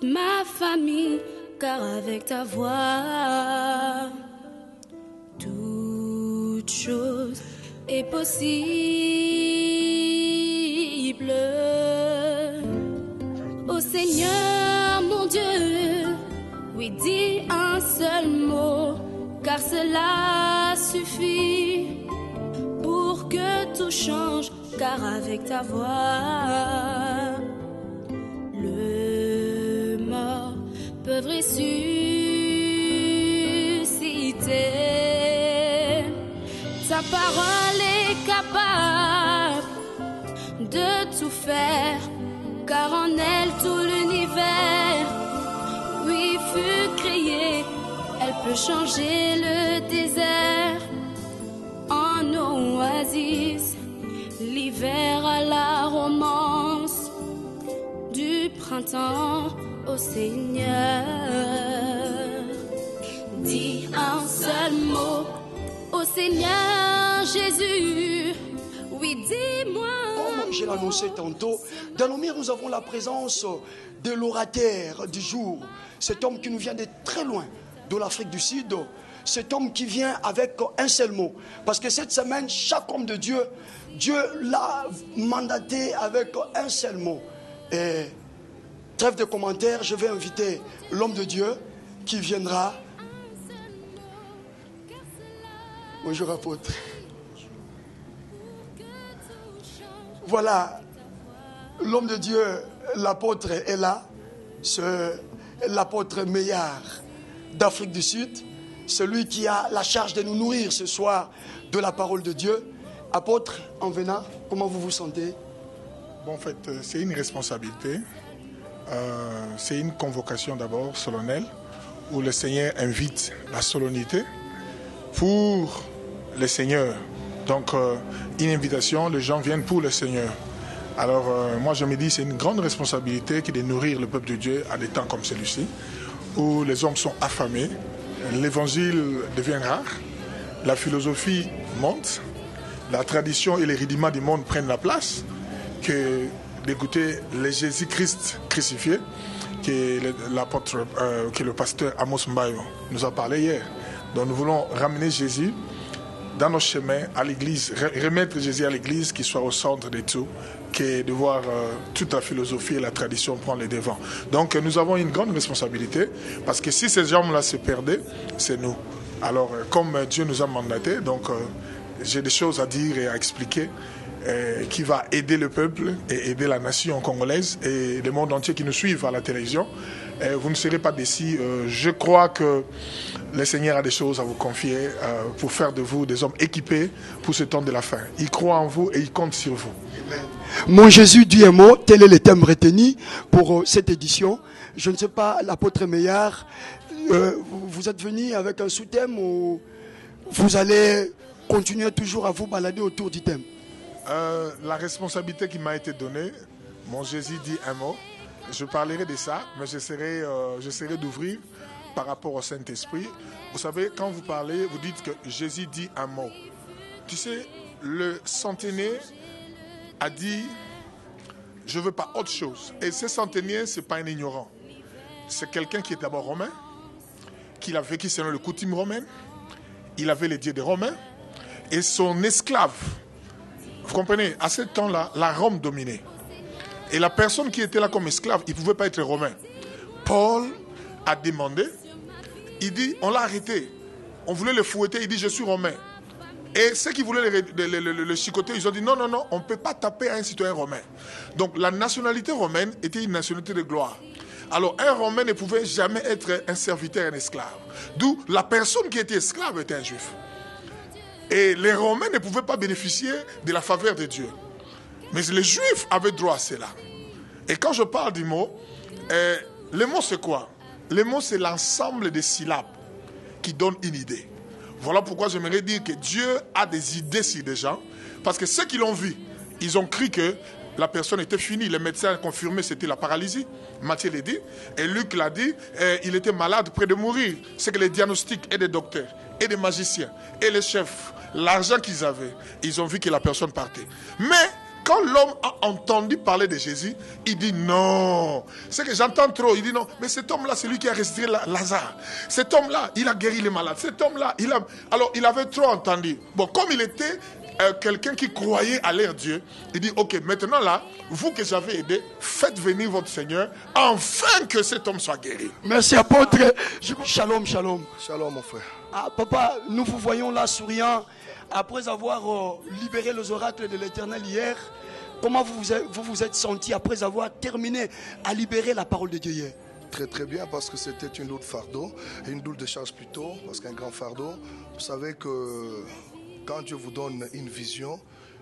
toute ma famille, car avec ta voix, toute chose est possible. Ô Seigneur mon Dieu, oui, dis un seul mot, car cela suffit pour que tout change, car avec ta voix, le mort peut ressusciter. Ta parole est capable de tout faire, car en elle tout l'univers, oui, fut créé. Elle peut changer le désert en oasis, l'hiver à la romance, du printemps au Seigneur. Dis un seul mot au Seigneur Jésus, oui, dis-moi. Comme je l'annonçais tantôt, dans nos murs, nous avons la présence de l'orateur du jour. Cet homme qui nous vient de très loin, de l'Afrique du Sud. Cet homme qui vient avec un seul mot. Parce que cette semaine, chaque homme de Dieu, Dieu l'a mandaté avec un seul mot. Et trêve de commentaires, je vais inviter l'homme de Dieu qui viendra. Bonjour apôtre. Voilà, l'homme de Dieu, l'apôtre est là. C'est l'apôtre Meillard d'Afrique du Sud. Celui qui a la charge de nous nourrir ce soir de la parole de Dieu. Apôtre, en venant, comment vous vous sentez? Bon, en fait, c'est une responsabilité. C'est une convocation d'abord solennelle où le Seigneur invite la solennité pour le Seigneur. Donc, une invitation, les gens viennent pour le Seigneur. Alors, moi, je me dis, c'est une grande responsabilité qui est de nourrir le peuple de Dieu à des temps comme celui-ci, où les hommes sont affamés, l'évangile devient rare, la philosophie monte, la tradition et les rudiments du monde prennent la place, que d'écouter le Jésus-Christ crucifié, que le pasteur Amos Mbayo nous a parlé hier. Donc, nous voulons ramener Jésus dans nos chemins à l'église, remettre Jésus à l'église qui soit au centre de tout, que de voir toute la philosophie et la tradition prendre les devants. Donc nous avons une grande responsabilité, parce que si ces gens-là se perdaient, c'est nous. Alors comme Dieu nous a mandatés, donc j'ai des choses à dire et à expliquer qui va aider le peuple et aider la nation congolaise et le monde entier qui nous suivent à la télévision. Vous ne serez pas déçus. Je crois que le Seigneur a des choses à vous confier pour faire de vous des hommes équipés pour ce temps de la fin. Il croit en vous et il compte sur vous. Mon Jésus dit un mot, tel est le thème retenu pour cette édition. Je ne sais pas, l'apôtre Meillard, vous êtes venu avec un sous-thème ou vous allez continuer toujours à vous balader autour du thème? La responsabilité qui m'a été donnée, mon Jésus dit un mot. Je parlerai de ça, mais j'essaierai d'ouvrir par rapport au Saint-Esprit. Vous savez, quand vous parlez, vous dites que Jésus dit un mot. Tu sais, le centenaire a dit, je ne veux pas autre chose. Et ce centenaire, ce n'est pas un ignorant. C'est quelqu'un qui est d'abord romain, qui a vécu selon le coutume romaine. Il avait les dieux des Romains. Et son esclave, vous comprenez, à ce temps-là, la Rome dominait. Et la personne qui était là comme esclave, il ne pouvait pas être romain. Paul a demandé, il dit, on l'a arrêté. On voulait le fouetter, il dit, je suis romain. Et ceux qui voulaient le chicoter, ils ont dit, non, non, non, on ne peut pas taper à un citoyen romain. Donc la nationalité romaine était une nationalité de gloire. Alors un romain ne pouvait jamais être un serviteur, un esclave. D'où la personne qui était esclave était un juif. Et les Romains ne pouvaient pas bénéficier de la faveur de Dieu. Mais les Juifs avaient droit à cela. Et quand je parle du mot, le mot c'est quoi? Le mot c'est l'ensemble des syllabes qui donnent une idée. Voilà pourquoi j'aimerais dire que Dieu a des idées sur des gens. Parce que ceux qui l'ont vu, ils ont cru que la personne était finie. Les médecins ont confirmé que c'était la paralysie. Matthieu l'a dit. Et Luc l'a dit. Il était malade, près de mourir. C'est que les diagnostics et des docteurs, et des magiciens, et les chefs, l'argent qu'ils avaient, ils ont vu que la personne partait. Mais quand l'homme a entendu parler de Jésus, il dit non. C'est que j'entends trop. Il dit non. Mais cet homme-là, c'est lui qui a ressuscité Lazare. Cet homme-là, il a guéri les malades. Cet homme-là, alors il avait trop entendu. Bon, comme il était quelqu'un qui croyait à leur Dieu, il dit ok, maintenant là, vous que j'avais aidé, faites venir votre Seigneur, afin que cet homme soit guéri. Merci apôtre. Shalom, shalom. Shalom mon frère. Ah, papa, nous vous voyons là souriant. Après avoir libéré les oracles de l'Éternel hier, comment vous vous êtes senti après avoir terminé à libérer la parole de Dieu hier? Très très bien, parce que c'était une lourde fardeau, une lourde décharge plutôt, parce qu'un grand fardeau. Vous savez que quand Dieu vous donne une vision,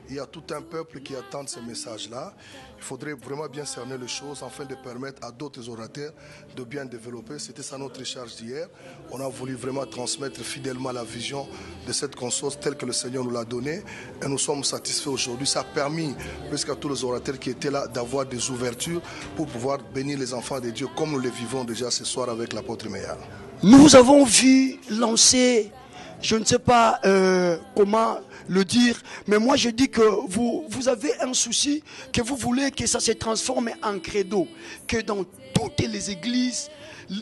il y a tout un peuple qui attend ce message-là. Il faudrait vraiment bien cerner les choses afin de permettre à d'autres orateurs de bien développer. C'était ça notre charge d'hier. On a voulu vraiment transmettre fidèlement la vision de cette conscience telle que le Seigneur nous l'a donnée. Et nous sommes satisfaits aujourd'hui. Ça a permis, presque à tous les orateurs qui étaient là, d'avoir des ouvertures pour pouvoir bénir les enfants de Dieu comme nous les vivons déjà ce soir avec l'apôtre Meillard. Nous avons vu lancer, je ne sais pas comment le dire, mais moi je dis que vous avez un souci, que vous voulez que ça se transforme en credo, que dans toutes les églises,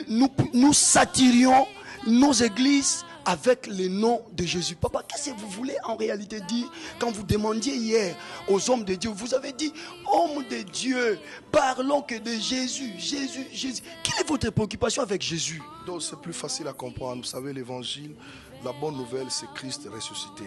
nous satirions nos églises avec le nom de Jésus. Papa, qu'est-ce que vous voulez en réalité dire quand vous demandiez hier aux hommes de Dieu? Vous avez dit, hommes de Dieu, parlons que de Jésus, Jésus, Jésus. Quelle est votre préoccupation avec Jésus? Donc c'est plus facile à comprendre. Vous savez, l'évangile, la bonne nouvelle, c'est Christ ressuscité.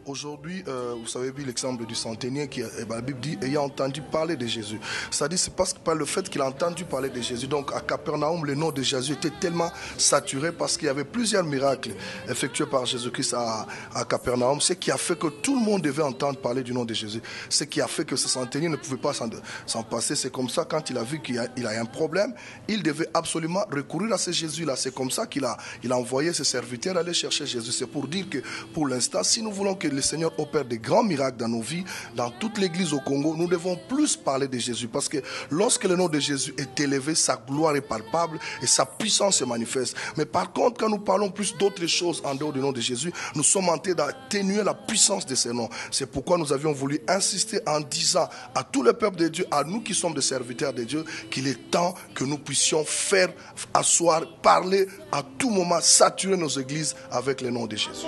Aujourd'hui, vous savez bien l'exemple du centenier qui, la Bible dit, ayant entendu parler de Jésus. C'est-à-dire, c'est parce que par le fait qu'il a entendu parler de Jésus. Donc à Capernaum, le nom de Jésus était tellement saturé parce qu'il y avait plusieurs miracles effectués par Jésus-Christ à Capernaum. Ce qui a fait que tout le monde devait entendre parler du nom de Jésus. Ce qui a fait que ce centenier ne pouvait pas s'en passer. C'est comme ça, quand il a vu qu'il a un problème, il devait absolument recourir à ce Jésus-là. C'est comme ça qu'il a envoyé ses serviteurs aller chercher Jésus. C'est pour dire que pour l'instant, si nous voulons que le Seigneur opère des grands miracles dans nos vies, dans toute l'église au Congo, nous devons plus parler de Jésus, parce que lorsque le nom de Jésus est élevé, sa gloire est palpable et sa puissance se manifeste. Mais par contre, quand nous parlons plus d'autres choses en dehors du nom de Jésus, nous sommes en train d'atténuer la puissance de ce nom. C'est pourquoi nous avions voulu insister en disant à tout le peuple de Dieu, à nous qui sommes des serviteurs de Dieu, qu'il est temps que nous puissions faire asseoir, parler à tout moment, saturer nos églises avec le nom de Jésus.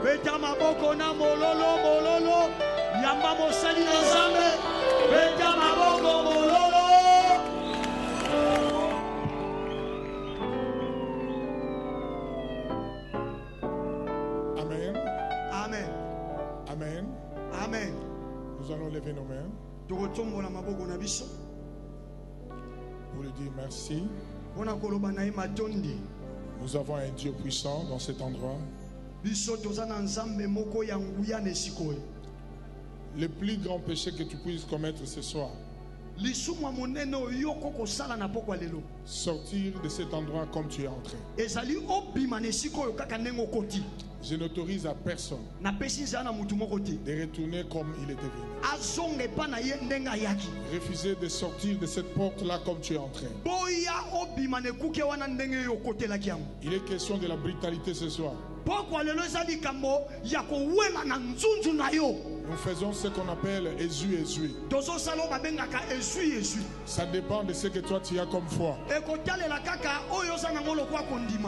Beta maboko na mololo mololo yamba mosali na zambe beta maboko mololo. Amen. Amen. Amen. Amen. Nous allons lever nos mains Pour lui dire merci. Nous Nous avons un Dieu puissant dans cet endroit. Le plus grand péché que tu puisses commettre ce soir, sortir de cet endroit comme tu es entré. Je n'autorise à personne de retourner comme il était venu. Refuser de sortir de cette porte-là comme tu es entré. Il est question de la brutalité ce soir. Nous faisons ce qu'on appelle Ezui. Ça dépend de ce que toi tu as comme foi.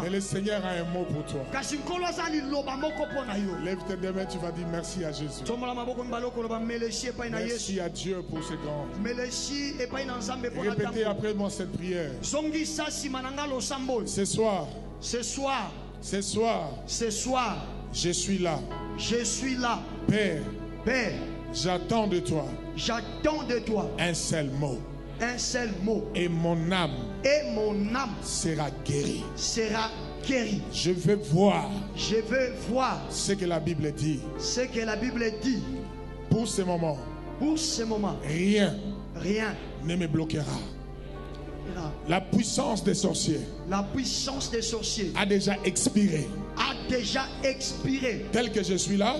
Mais le Seigneur a un mot pour toi. Lève tes deux mains, tu vas dire merci à Jésus. Merci à Dieu pour ce grand. Répétez après moi cette prière. Ce soir, je suis là. Père, j'attends de toi un seul mot. Et mon âme sera guérie. Je veux voir ce que la Bible dit. Pour ce moment, rien ne me bloquera. La puissance des sorciers a déjà expiré. Tel que je suis là,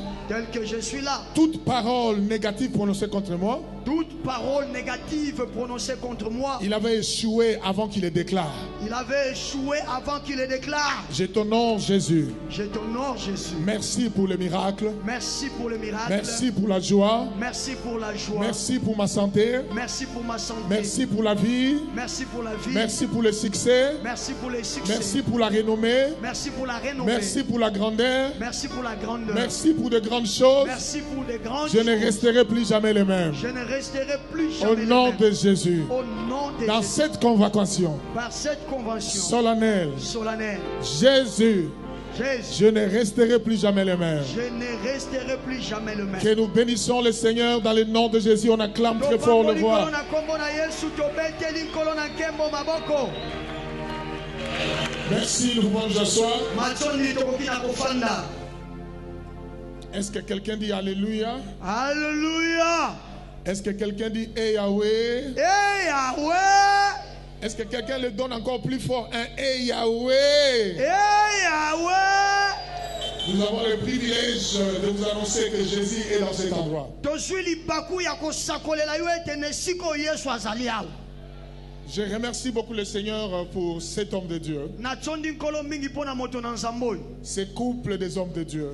toute parole négative prononcée contre moi toute parole négative prononcée contre moi, il avait échoué avant qu'il les déclare. il avait échoué avant qu'il le déclare. Je t'honore, Jésus. Je t'honore, Jésus. Merci pour le miracle. Merci pour le miracle. Merci pour la joie. Merci pour la joie. Merci pour ma santé. Merci pour ma santé. Merci pour la vie. Merci pour la vie. Merci pour le succès. Merci pour les succès. Merci pour la renommée. Merci pour la renommée. Merci pour la grandeur. Merci pour la grandeur. Merci pour de grandes choses. Merci pour les grandes Je choses. ne resterai plus jamais le même. Je ne resterai plus jamais Au le nom même. de Jésus. Au nom de Dans Jésus. cette convocation Par cette convention solennelle, solennelle, Jésus, Jésus, je ne resterai plus jamais le même. je ne resterai plus jamais le même. Que nous bénissons le Seigneur dans le nom de Jésus. On acclame très fort le voix. Merci, nous pouvons nous asseoir. Est-ce que quelqu'un dit Alléluia? Alléluia. Est-ce que quelqu'un dit Hey Yahweh? Hey Yahweh. Est-ce que quelqu'un le donne encore plus fort? Un Hey Yahweh! Hey Yahweh. Nous avons le privilège de vous annoncer que Jésus est dans cet endroit. Je remercie beaucoup le Seigneur pour cet homme de Dieu, ces couples des hommes de Dieu.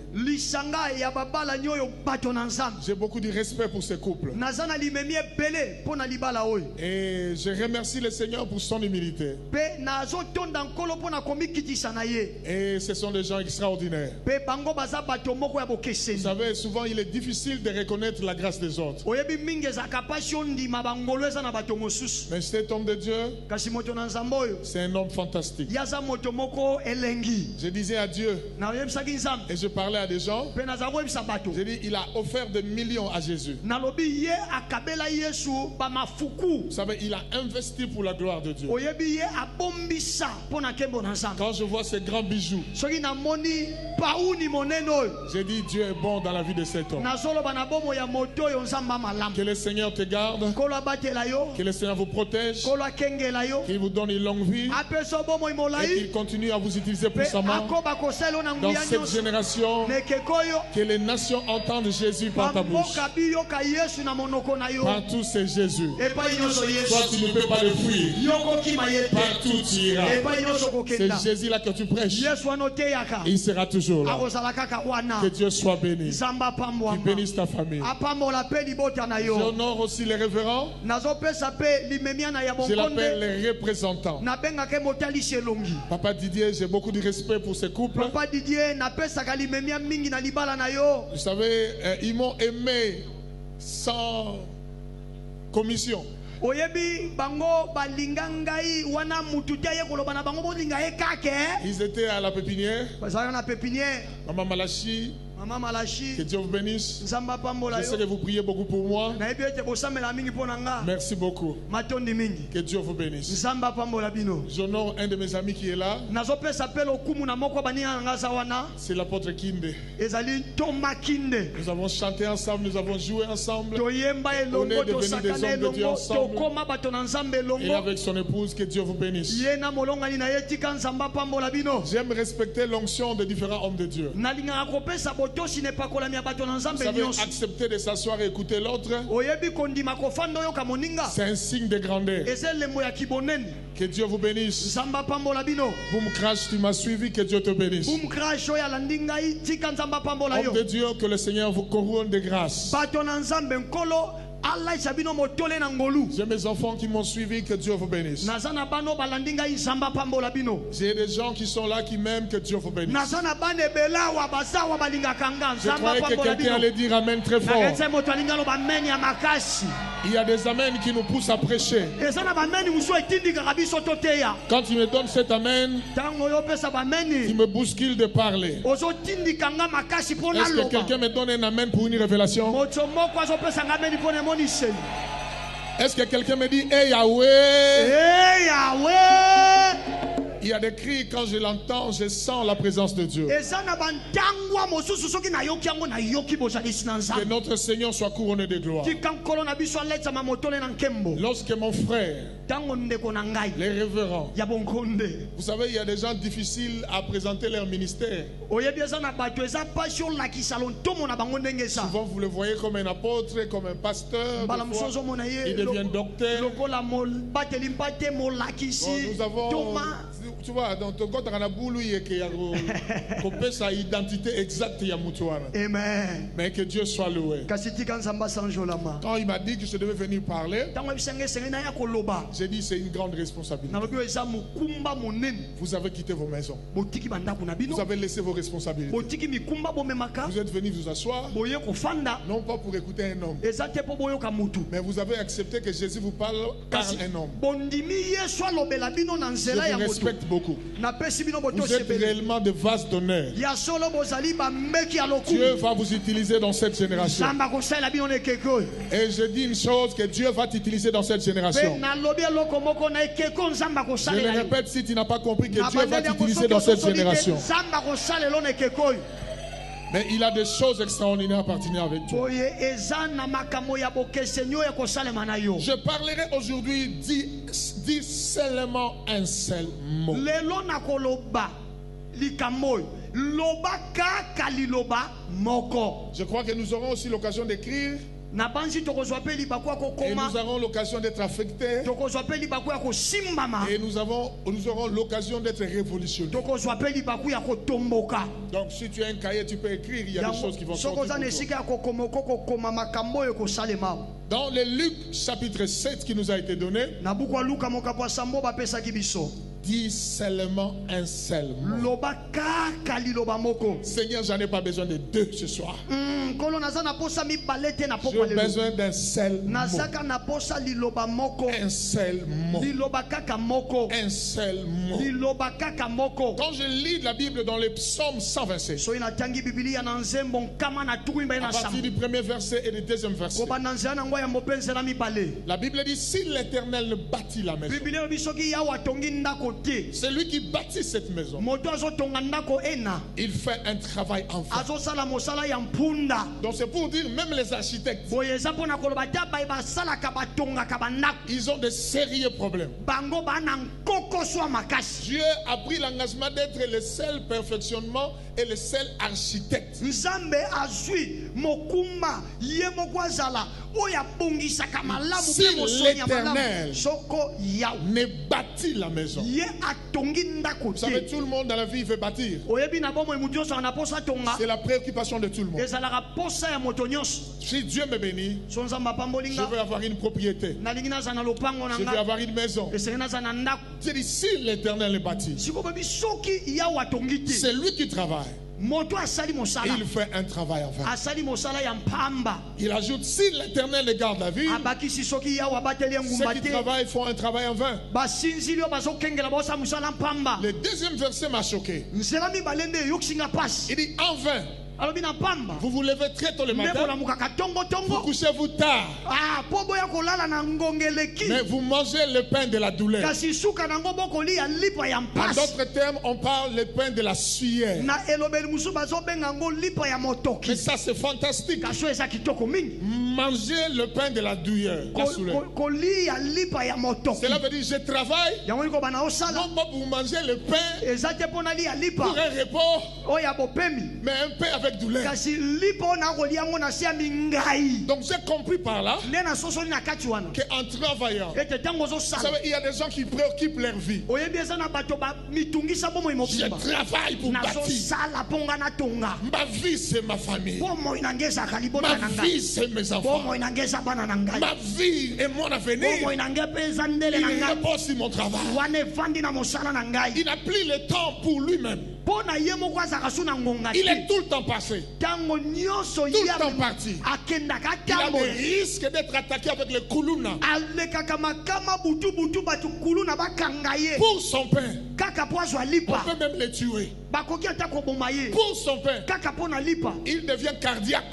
J'ai beaucoup de respect pour ces couples. Et je remercie le Seigneur pour son humilité. Et ce sont des gens extraordinaires. Vous savez, souvent il est difficile de reconnaître la grâce des autres. Mais cet homme de Dieu, c'est un homme fantastique. Je disais à Dieu, et je parlais à des gens, j'ai dit, il a offert des millions à Jésus. Vous savez, il a investi pour la gloire de Dieu. Quand je vois ces grands bijoux, j'ai dit, Dieu est bon dans la vie de cet homme. Que le Seigneur te garde, que le Seigneur vous protège, qu'il vous donne une longue vie et qu'il continue à vous utiliser puissamment dans cette génération. Que les nations entendent Jésus par ta bouche. Partout c'est Jésus. Toi tu ne peux pas le fuir. Partout tu iras. C'est Jésus là que tu prêches. Il sera toujours là. Que Dieu soit béni. Qu'il bénisse ta famille. J'honore aussi les révérends. Je l'appelle les représentants. Papa Didier, j'ai beaucoup de respect pour ces couples. Vous savez, ils m'ont aimé sans commission. Ils étaient à la pépinière. Maman Malachi, que Dieu vous bénisse. J'essaie de vous prier beaucoup pour moi. Merci beaucoup. Que Dieu vous bénisse. J'honore un de mes amis qui est là. C'est l'apôtre Kinde. Nous avons chanté ensemble, nous avons joué ensemble. On est devenus des hommes de Dieu ensemble. Et avec son épouse, que Dieu vous bénisse. J'aime respecter l'onction de différents hommes de Dieu. Vous savez, accepter de s'asseoir et écouter l'autre, c'est un signe de grandeur. Que Dieu vous bénisse. Boum Crash, tu m'as suivi, que Dieu te bénisse. Homme de Dieu, que le Seigneur vous couronne de grâce. J'ai mes enfants qui m'ont suivi, que Dieu vous bénisse. J'ai des gens qui sont là qui m'aiment, que Dieu vous bénisse. Je croyais que quelqu'un allait dire amen très fort. Il y a des amens qui nous poussent à prêcher. Quand il me donne cet amen, il me bouscule de parler. Est-ce que quelqu'un me donne un amen pour une révélation? Est-ce que quelqu'un me dit Hey Yahweh? Hey Yahweh! Il y a des cris, quand je l'entends, je sens la présence de Dieu. Que notre Seigneur soit couronné de gloire. Lorsque mon frère, les révérends, vous savez, il y a des gens difficiles à présenter leur ministère. Souvent, vous le voyez comme un apôtre, comme un pasteur. Il devient docteur. Bon, nous avons, tu vois, dans ton compte, on a sa identité exacte. Amen. Mais que Dieu soit loué. Quand il m'a dit que je devais venir parler, j'ai dit c'est une grande responsabilité. Vous avez quitté vos maisons. Vous avez laissé vos responsabilités. Vous êtes venu vous asseoir, non pas pour écouter un homme, mais vous avez accepté que Jésus vous parle par un homme. Je vous respecte beaucoup. Vous êtes réellement de vase d'honneur. Dieu va vous utiliser dans cette génération. Et je dis une chose, que Dieu va t'utiliser dans cette génération. Je le répète, si tu n'as pas compris, que Dieu va t'utiliser dans cette génération. Mais il a des choses extraordinaires à partir avec toi. Je parlerai aujourd'hui, dis seulement un seul mot. Je crois que nous aurons aussi l'occasion d'écrire. Et nous aurons l'occasion d'être affectés. Et nous aurons l'occasion d'être révolutionnés. Donc si tu as un cahier, tu peux écrire. Il y a des choses qui vont sortir. Dans le Luc chapitre 7 qui nous a été donné, dis seulement un seul mot. Seigneur, j'en ai pas besoin de deux ce soir. J'ai besoin d'un seul mot. Un seul mot. Un seul mot. Quand je lis la Bible dans le psaume 127, à partir du premier verset et du deuxième verset, la Bible dit, si l'Éternel ne bâtit la maison, c'est lui qui bâtit cette maison, il fait un travail en vain. Donc c'est pour dire, même les architectes, ils ont de sérieux problèmes. Dieu a pris l'engagement d'être le seul perfectionnement et le seul architecte. Si l'Éternel ne bâtit la maison, vous savez, tout le monde dans la vie veut bâtir. C'est la préoccupation de tout le monde. Si Dieu me bénit, je veux avoir une propriété, je veux avoir une maison. C'est ici l'Éternel est bâti. C'est lui qui travaille. Il fait un travail en vain. Il ajoute, si l'Éternel les garde la vie, ceux qui travaillent font un travail en vain. Le deuxième verset m'a choqué. Il dit, en vain vous vous levez très tôt le matin, vous couchez-vous tard, mais vous mangez le pain de la douleur. En d'autres termes, on parle le pain de la sueur. Mais ça c'est fantastique. Manger le pain de la douleur. Cela veut dire, je travaille non pas pour manger le pain pour un repos, mais un pain avec douleur. Donc j'ai compris par là qu'en travaillant, vous savez, il y a des gens qui préoccupent leur vie. Je travaille pour bâtir. Ma vie c'est ma famille. Ma vie c'est mes enfants. Ma vie et mon avenir, il repose sur mon travail. Il n'a plus le temps pour lui-même. Il est tout le temps passé, tout le temps parti. Il a des risques d'être attaqué avec le kuluna pour son pain. On peut même le tuer pour son pain. Il devient cardiaque.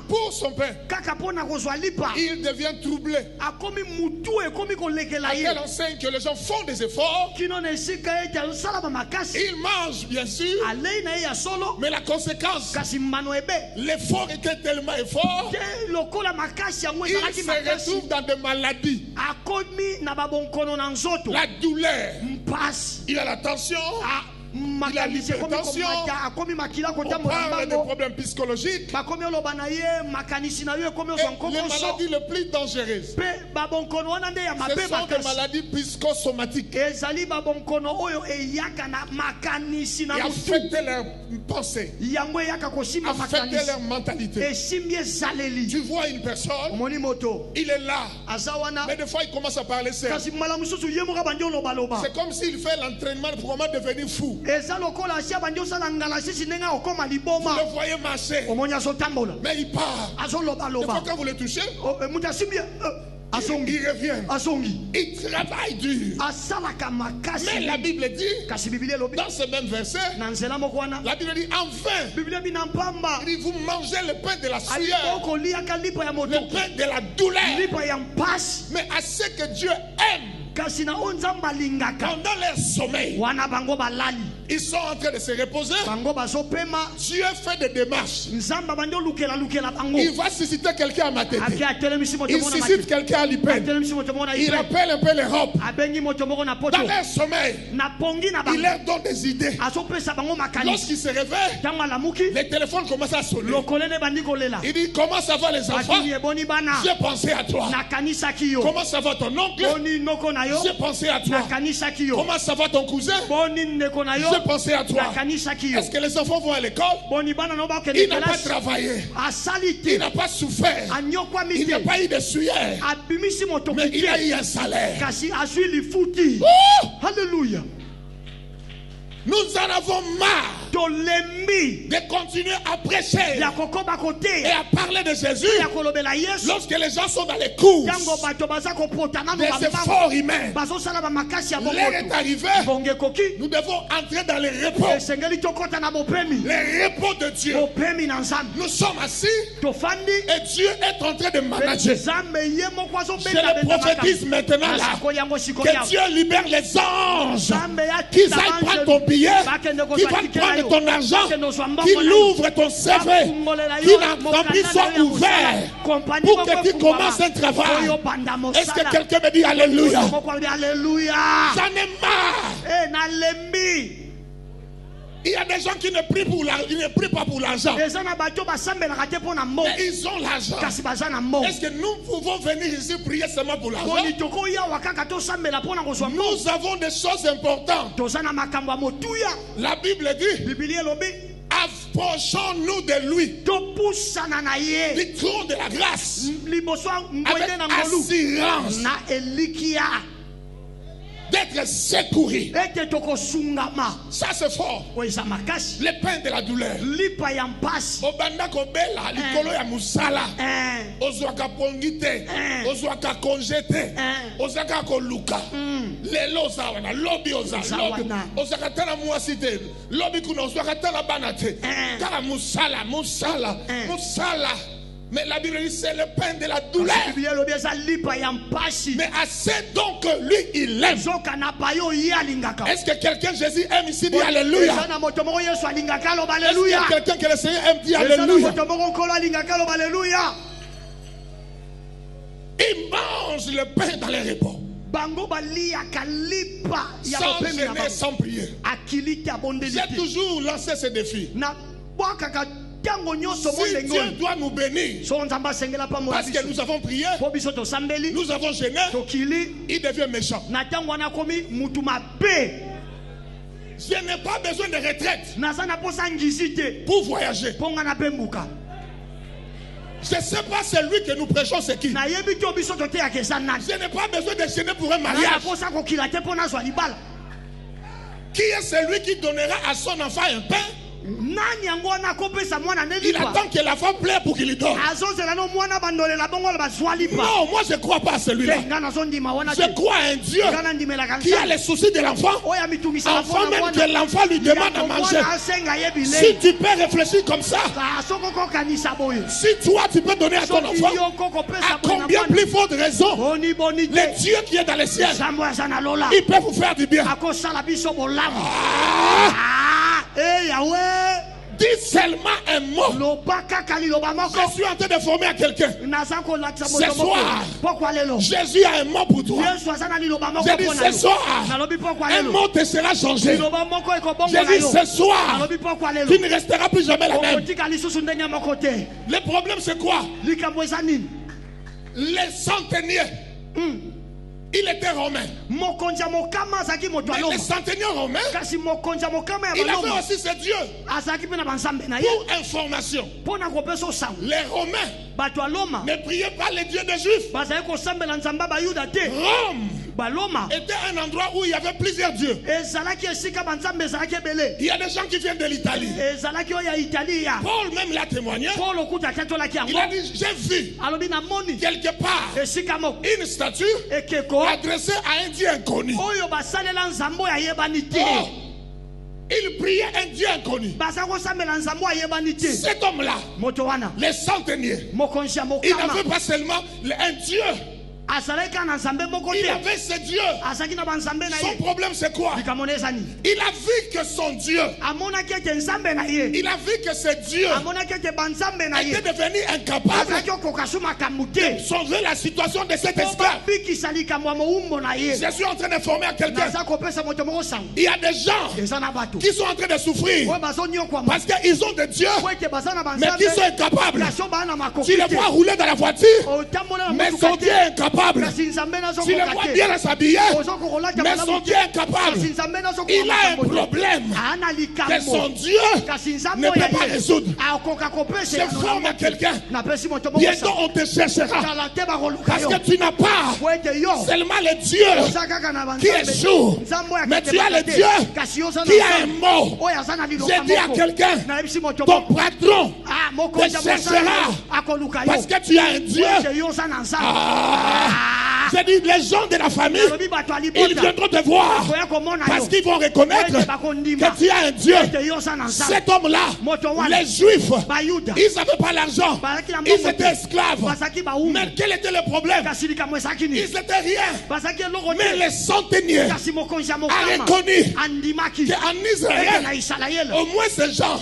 Pour son pain, il devient troublé. À quelle enseigne que les gens font des efforts, ils mangent bien sûr, mais la conséquence, l'effort était tellement fort, ils se retrouvent dans des maladies. La douleur, il a la tension, il a l'hypertension, on parle des problèmes psychologiques. Et les maladies les plus dangereuses, ce sont des maladies psychosomatiques qui affectent leur pensée, affectent leur mentalité. Tu vois une personne, il est là, mais des fois il commence à parler seul. C'est comme s'il fait l'entraînement pour comment devenir fou. Vous le voyez marcher, mais il part. Des fois quand vous le touchez, il revient. Il travaille dur. Mais la Bible dit, dans ce même verset, la Bible dit enfin, il dit, vous mangez le pain de la sueur, le pain de la douleur. Mais à ce que Dieu aime, pendant leur sommeil, ils sont en train de se reposer. Dieu fait des démarches. Il va susciter quelqu'un à ma tête. Il suscite quelqu'un à l'Ipène. Il appelle un peu l'Europe. Dans leur sommeil, il leur donne des idées. Lorsqu'ils se réveillent, les téléphones commencent à sonner. Il dit, comment ça va les enfants? J'ai pensé à toi. Comment ça va ton oncle? J'ai pensé à toi. Comment ça va ton cousin? J'ai pensé à toi. Est-ce que les enfants vont à l'école? Il n'a pas travaillé. Il n'a pas souffert. Il n'a pas eu de sueur. Mais il a eu un salaire. Oh! Alléluia. Nous en avons marre de continuer à prêcher et à parler de Jésus lorsque les gens sont dans les courses des efforts humains. L'heure est arrivée, nous devons entrer dans les repos, les repos de Dieu. Nous sommes assis et Dieu est en train de manager. Je le prophétise maintenant là, que Dieu libère les anges, qu'ils aillent prendre ton billet, qui va prendre ton argent, qui l'ouvre ton CV, qui l'entreprise soit ouverte pour que tu commences un travail. Est-ce que quelqu'un me dit Alléluia? J'en ai marre. Il y a des gens qui ne prient, ils ne prient pas pour l'argent, mais ils ont l'argent. Est-ce que nous pouvons venir ici prier seulement pour l'argent? Nous avons des choses importantes. La Bible dit, approchons-nous de lui, du trône de la grâce, avec assurance d'être secouru. Ça c'est fort. Le pain de la douleur. Obanda kobela likolo ya musala. Ozwaka pongite, ozwaka konjete, ozwaka koluka. Lelo zawana lobi ozwaka tana muasite. Lobi kuna ozwaka tana banate. Kala musala. Mais la Bible dit c'est le pain de la douleur. Mais assez donc que lui il aime. Est-ce que quelqu'un Jésus aime ici? Dit Alléluia. Est-ce qu'il y a quelqu'un que le Seigneur aime? Dit Alléluia. Il mange le pain dans les repos, sans gêner, sans prier. J'ai toujours lancé ce défi. Si Dieu doit nous bénir parce que nous avons prié, nous avons gêné, il devient méchant. Je n'ai pas besoin de retraite pour voyager. Je ne sais pas celui que nous prêchons c'est qui. Je n'ai pas besoin de gêner pour un mariage. Qui est celui qui donnera à son enfant un pain Il attend que l'enfant pleure pour qu'il lui donne. Non, moi je ne crois pas à celui-là. Je crois à un Dieu qui a les soucis de l'enfant. Enfant même que l'enfant lui demande à manger. Si tu peux réfléchir comme ça, si toi tu peux donner à ton enfant, à combien plus forte raison le Dieu qui est dans les cieux, il peut vous faire du bien. Dis seulement un mot. Je suis en train de former à quelqu'un. Ce soir, Jésus a un mot pour toi. J'ai dit ce soir, un mot te sera changé. J'ai dit ce soir, tu ne resteras plus jamais la même. Le problème c'est quoi? Les centeniers. Il était romain. Mais les centeniers romains, il avait aussi ce Dieu. Pour information, les Romains ne priaient pas les dieux des Juifs. Rome était un endroit où il y avait plusieurs dieux. Il y a des gens qui viennent de l'Italie. Paul même l'a témoigné. Il a dit, j'ai vu quelque part une statue adressée à un Dieu inconnu. Oh, il priait un Dieu inconnu. Cet homme-là, les centeniers, il n'avait pas seulement un Dieu. Il avait ce Dieu. Son problème c'est quoi? Il a vu que son Dieu, il a vu que ce Dieu était devenu incapable de sauver la situation de cet esclave. Je suis en train de former à quelqu'un. Il y a des gens qui sont en train de souffrir parce qu'ils ont des dieux mais qui sont incapables. Tu les vois rouler dans la voiture mais son Dieu est incapable. Tu le vois bien s'habiller, mais son Dieu est incapable. Il a un problème que son Dieu ne peut pas résoudre. Je forme à quelqu'un. Bientôt on te cherchera parce que tu n'as pas seulement le Dieu qui échoue, mais tu as le Dieu qui a un mot. J'ai dit à quelqu'un, ton patron te cherchera parce que tu as un Dieu. J'ai dit, les gens de la famille, ils viendront te voir parce qu'ils vont reconnaître que tu as un Dieu. Cet homme-là, les Juifs, ils n'avaient pas l'argent, ils étaient esclaves. Mais quel était le problème? Ils n'étaient rien. Mais les centeniers ont reconnu qu'en Israël, au moins ces gens,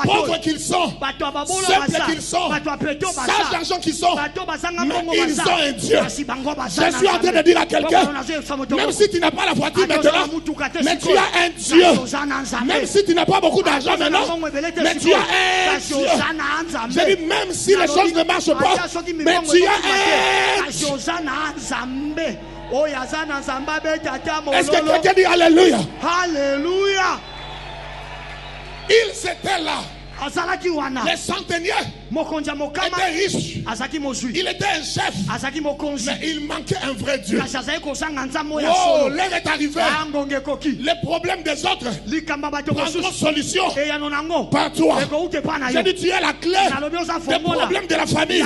pauvres qu'ils sont, simples qu'ils sont, sans argent qu'ils sont, mais ils ont un Dieu. Je suis en train de dire à quelqu'un, même si tu n'as pas la voiture maintenant, mais tu as un Dieu. Même si tu n'as pas beaucoup d'argent maintenant, mais tu as un Dieu. Je dis, même si les choses ne marchent pas, mais tu as un Dieu. Est-ce que quelqu'un dit Alléluia? Alléluia. Ils étaient là. Les centeniers étaient riches. Il était un chef. Mais il manquait un vrai Dieu. Oh, l'heure est arrivée. Les problèmes des autres prendront solution par toi. J'ai dit, tu es la clé des problèmes de la famille.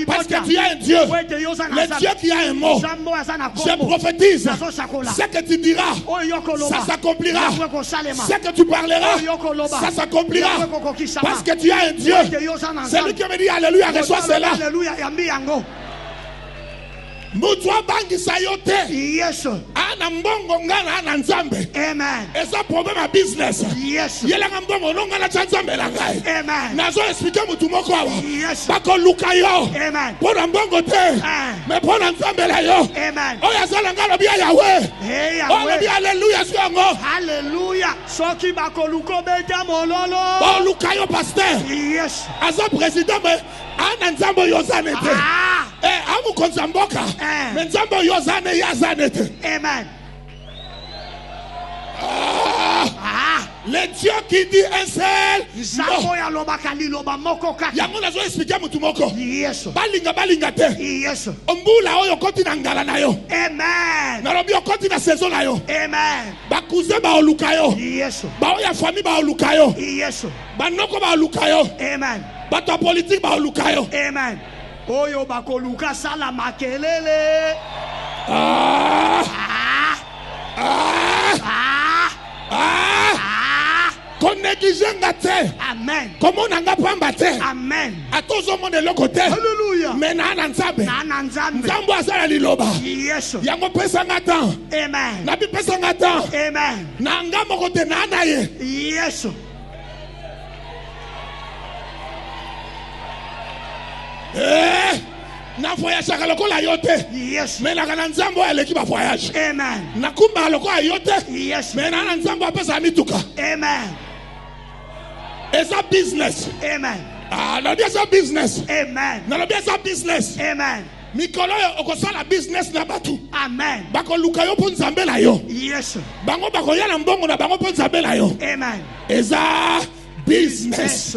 Parce que tu as un Dieu. Le Dieu qui a un mot. Je prophétise. Ce que tu diras, ça s'accomplira. Ce que tu parleras, ça s'accomplira. Parce que tu as un Dieu. C'est lui qui me dit Alléluia, reçois cela. Mutwa bangi sayote. Yes. Ana mbongo ngana ana nzambe. Amen. Esa problème à business. Yes. Yela mbongo nonga na nzambe la ngai. Amen. Nazo expliquer mutu moko awa. Yes. Bako luka yo. Amen. Pona mbongo te. Mais pona nzambe la yo. Amen. Oya zala ngalo bia Yahweh. Hey Yahweh. Oya bia Alléluia suango. Alléluia. Soki bako luko beta mololo. Ba luka yo pasteur. Yes. Aza président mais ana nzambe yo zanete. Amu konzamboka. Mais nzambe yo zane ya zanete. Amen. Le Dieu qui dit un seul Nzambe mot. oyo alobaka liloba moko kaka. Yango nazo expliquer mutu moko. Yesu. Balinga te. Yesu. Mbula oyo koti na ngala na yo. Amen. Nalobi okoti na saison na yo. Amen. Bakuze ba oluka yo. Yesu. Ba oya famille ba oluka yo. Yesu. Banoko ba oluka yo. Amen. Bato politique ba oluka yo. Amen. Oyo bakoluka sala makelele. Qu'on néglige nga te. Amen. Comment nanga pamba te. Amen. Atozo monde le côté. Alléluia. Mais na nzambe. Nana nzambe. Nzambo asala liloba. Yesu. Yango pesa ngata. Amen. Na bi pesa ngata. Amen. Nanga moko te na na ye. Yesu. Na voyage lokola yote. Yes. Mais na kana nzambo aleki ba voyage. Amen. Na kumba lokola yote. Yes. Mais na nzambo apesa mituka. Amen. Eza business. Amen. Na dia sa business. Amen. Na dia sa business. Amen. Mikolo yo okosala business na batu. Amen. Bako luka yo po nzambe la yo. Yes. Bango bako ya na mbongo na bango po nzambe la yo. Amen. Eza business.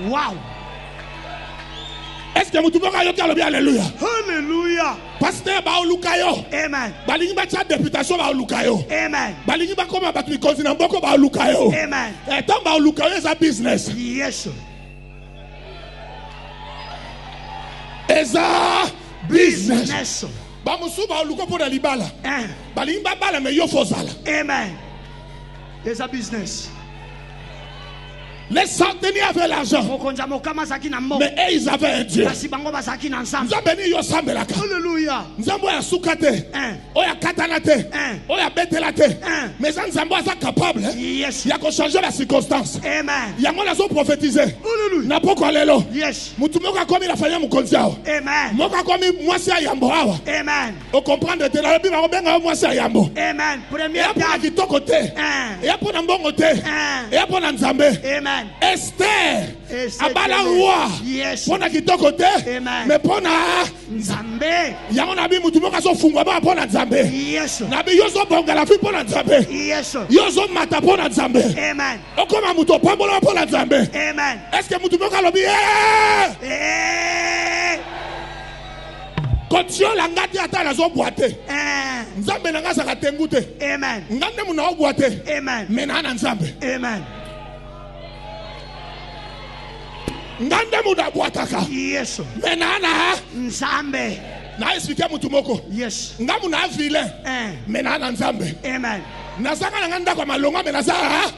Wow. Est-ce que mutu boka yo ki alobi alléluia? Hallelujah. Pasteur ba oluka yo. Amen. Balingi ba cha députation ba oluka yo. Amen. Balingi ba koma batu mi na mboko ba oluka yo. Amen. Tant ba oluka yo eza business. Yes. Eza business. Ba musu ba oluka po na libala. Balingi ba bala me yo fozala. Amen. Eza business. Les centeniers avaient l'argent. Mais eux, ils avaient un Dieu. Nzambeni yo sambelaka. Alléluia. Nzambo ya sukate. Oya katanate. Oya betelate. Mais Nzambo est capable. Yes. Ya ko changer la circonstance. Amen. Yango nazo prophétiser. Alléluia. Na poko lelo. Yes. Mutu moko komi la fanya mukonzi awa. Amen. Moko komi mwasi ya yambo awa. Amen. O comprendre te na biba obenga mwasi ya yambo. Amen. Premier temps. Ya kitoko te. Ya pona mbongo te. Ya pona Nzambe. Amen. Esther abala roi. Yes. Pona kitoko te. Amen. Mais pona Nzambe. Yango na bi mutu moko so fungwa ba pona Nzambe. Yes. Na bi yozo bonga la fi pona Nzambe. Yes. Yozo mata pona Nzambe. Amen. Okoma mutu pambola pona Nzambe. Amen. Est-ce que mutu moko lobi Kotio la ngati ata na zo boite. Nzambe na ngasa ka tengute. Amen. Ngande mu na boite. Amen. Mena na Nzambe. Amen. Ngande mu da boataka. Yes. Mena na Nzambe. Na expliquer mutu moko. Yes. Ngamu na vilain. Mena na Nzambe. Amen. Nazanga na nganda kwa malonga menaza.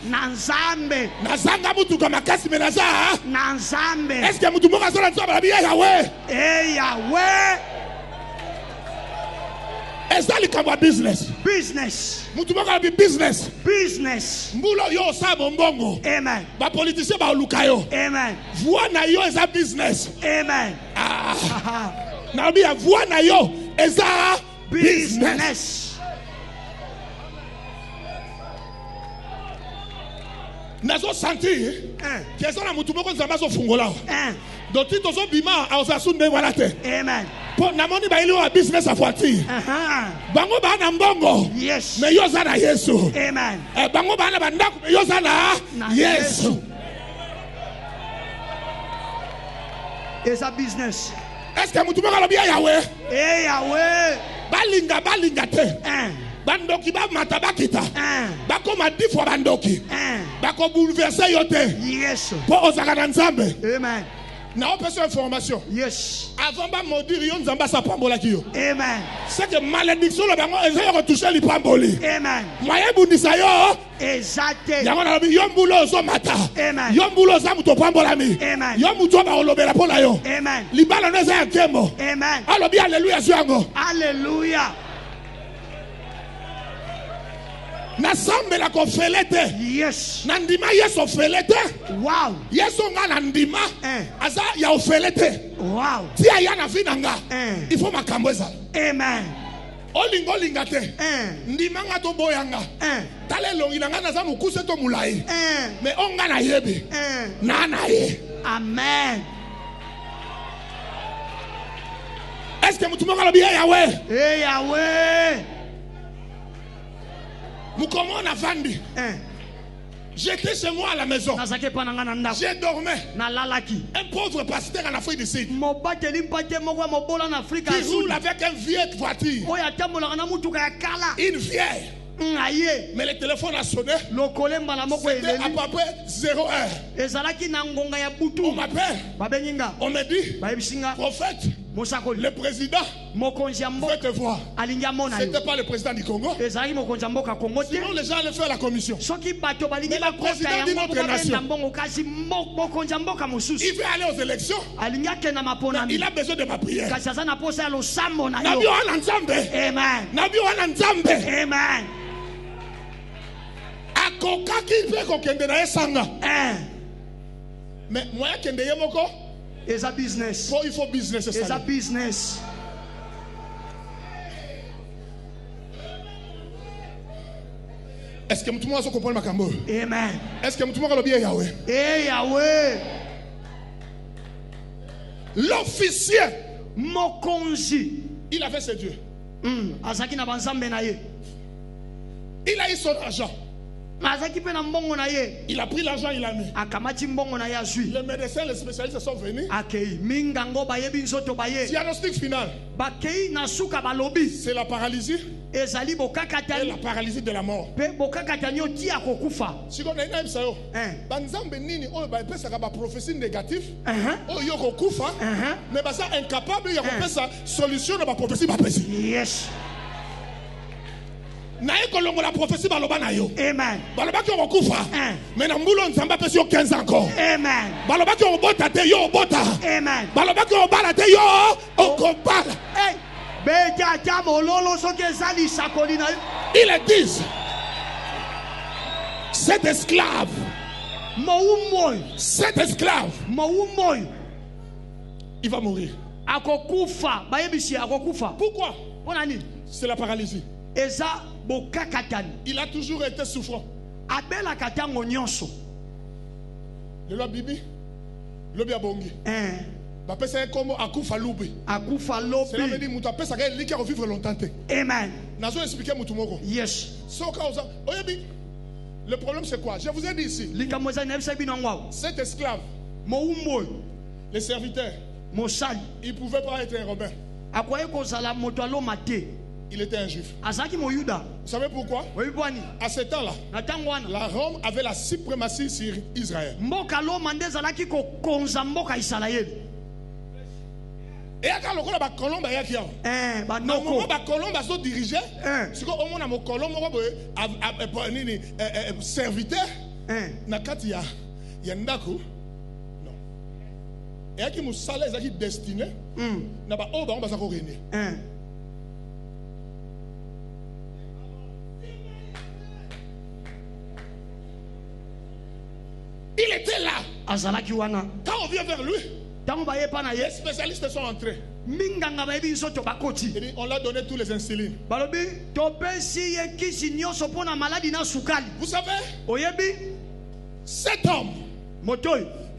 Na Nzambe. Nazanga mutu kwa makasi menaza. Na Nzambe. Est-ce que mutu moko azola Nzambe la biya Yahweh? Yahweh. Est-ce que c'est business? Business. Mutu moko la business. Business. Mbulo yo sa bombongo. Amen. Ba politicien ba oluka yo. Amen. Voix na yo eza business. Amen. Na biya voix na yo eza business. Nazo sentir que ça na mutu moko Nzambe so fungola. Donc ti tozo bima aoza sunde wala te. Amen. Po na moni ba ile wa business afuati. Bango ba na mbongo. Yes. Me yo za na Yesu. Amen. Bango ba na bandako me yo za na Yesu. It's a business. Est-ce que mutu moko lobi Yahweh? Yahweh. Balinga te. Bandoki ba mata bakita. Bako ma 10 fois bandoki. Bako bouleverser yote. Yes. Po ozaka na Nzambe. Amen. Na opération information. Yes. Avant ba modire yo Nzambe sa pambola ki yo. Amen. C'est que malédiction le bango eza yo toucher li pamboli. Amen. Moyen bundisa yo. Exacte. Yango na lobi yo mbulo zo mata. Amen. Yo mbulo za muto pambola mi. Amen. Yo muto ba olobela pona yo. Amen. Libala no eza nkemo. Amen. Alobi alléluia zo yango. Alléluia. Na sambe la kofelete. Yes. Na ndima yeso felete. Wow. Yeso nga na ndima. Aza ya ofelete. Wow. Ti aya na vinanga. Il faut makambo eza. Amen. Olinga te. Ndima nga to boyanga. Tale longi na nga na za mukuse to mulai. Me onga na yebe. Na na ye. Amen. Est-ce que mutu moko lobi Yahweh? Yahweh. Mukomo na vandi. J'étais chez moi à la maison. J'ai dormi. Un pauvre pasteur en Afrique du Sud. Qui roule avec une vieille voiture. Une vieille. Mais le téléphone a sonné. C'était à peu près 0 heure. On m'appelle. On me dit, prophète, le président veut te voir. C'était pas le président du Congo. Sinon les gens allaient faire la commission. Mais le président d'une autre nation, il veut aller aux élections. Il a besoin de ma prière. Amen. Mais moi, it's a business. Il faut business. It's a business. Est-ce que tout le monde comprend ma cambo? Amen. Est-ce que tout le monde a bien Yahweh? Eh Yahweh. L'officier Mokonzi. Il avait ses dieux. Azaki na banzambe na ye. Il a eu son argent. Il a pris l'argent, il a mis. Les médecins, les spécialistes sont venus. Diagnostic final. C'est la paralysie. Et la paralysie de la mort. Si on a une prophétie négative, mais ça incapable, il y a solution de la prophétie. Yes. La prophétie Amen. Mais na mbulo nzamba pesi 15 encore. Amen. Baloba ki obota te yo obota. Amen. Baloba ki obala te yo okobala. Hey. Beja jamo lolo so ke zali sakoli na. Il est dit cet esclave. Cet esclave. Il va mourir. Akokufa, bayebisi akokufa. Pourquoi? Bonani. C'est la paralysie. Eza bokakatani. Il a toujours été souffrant. Abela katango nyonso. Le loi bibi. Le biabongi. Bapesa comme akufa lobi. Akufa lobi. Cela veut dire mutu apesa ka liki a vivre longtemps. Amen. Nazo expliquer mutu moko. Yes. Oyebi. Le problème c'est quoi? Je vous ai dit ici. Cet esclave. Les serviteurs. Il ne pouvait pas être un Romain. Il était un juif. Vous savez pourquoi? À ce temps-là, la Rome avait la suprématie sur Israël. Et quand le colombe a été dirigé, c'est que au moins serviteur, Nakatia, Yandaku, non. Et qui nous salaire est destiné, n'a pas oba on va s'accorder. Il était là. Quand on vient vers lui, les spécialistes sont entrés. On l'a donné tous les insulines. Vous savez, cet homme,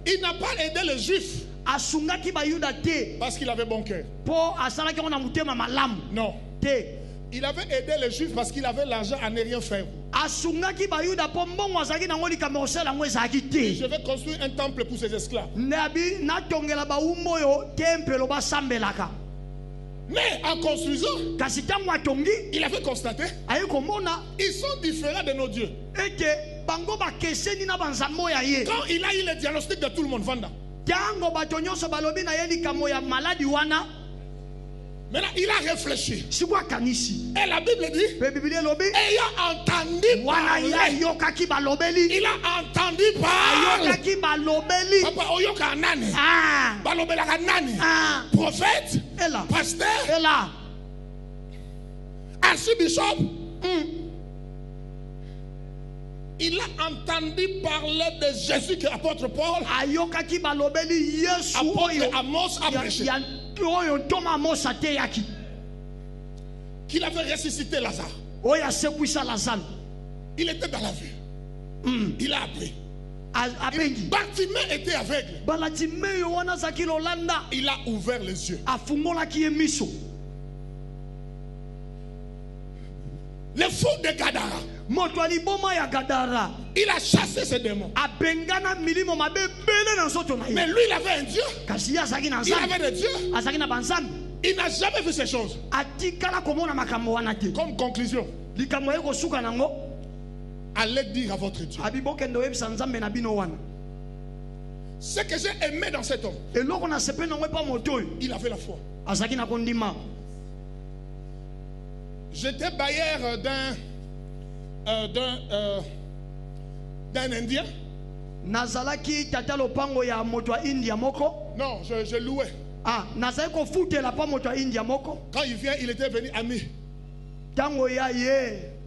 il n'a pas aidé les juifs parce qu'il avait bon cœur. Non. Il avait aidé les juifs parce qu'il avait l'argent à ne rien faire. Je vais construire un temple pour ses esclaves. Mais en construisant, il avait constaté ils sont différents de nos dieux. Quand il a eu le diagnostic de tout le monde, Vanda. Maintenant, il a réfléchi. Et la Bible dit, ayant entendu parler, il a entendu parler. Papa, oyoka nani? Balobelaka nani? Prophète, pasteur, archibishop. Il a entendu parler de Jésus que l'apôtre Paul, apôtre Amos a prêché. Qu'il avait ressuscité Lazare. Il était dans la vue. Il a appris. Bartimée était aveugle. Il a ouvert les yeux. Les fous de Gadara. Il a chassé ces démons. Mais lui, il avait un Dieu. Il avait des dieux. Il n'a jamais vu ces choses. Comme conclusion, allez dire à votre Dieu. Ce que j'ai aimé dans cet homme, il avait la foi. J'étais bailleur d'un Indien. Non, je louais. Quand il vient, il était venu ami.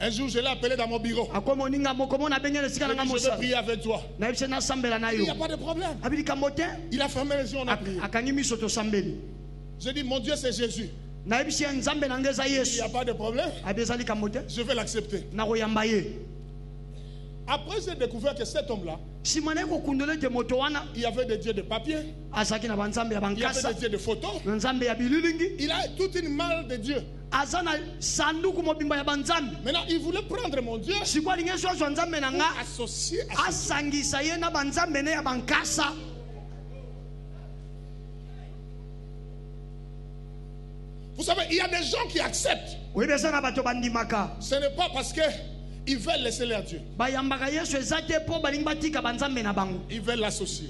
Un jour, je l'ai appelé dans mon bureau. Je vais prier avec toi. Il n'y a pas de problème. Il a fermé les yeux, on a prié. J'ai dit, mon Dieu, c'est Jésus. Il n'y a pas de problème. Je vais l'accepter. Après, j'ai découvert que cet homme-là, il y avait des dieux de papier, il y avait des dieux de photos, il a toute une malle de dieux. Maintenant, il voulait prendre mon Dieu pour associer à ce Dieu. Vous savez, il y a des gens qui acceptent. Ce n'est pas parce que ils veulent laisser leur Dieu. Ils veulent l'associer.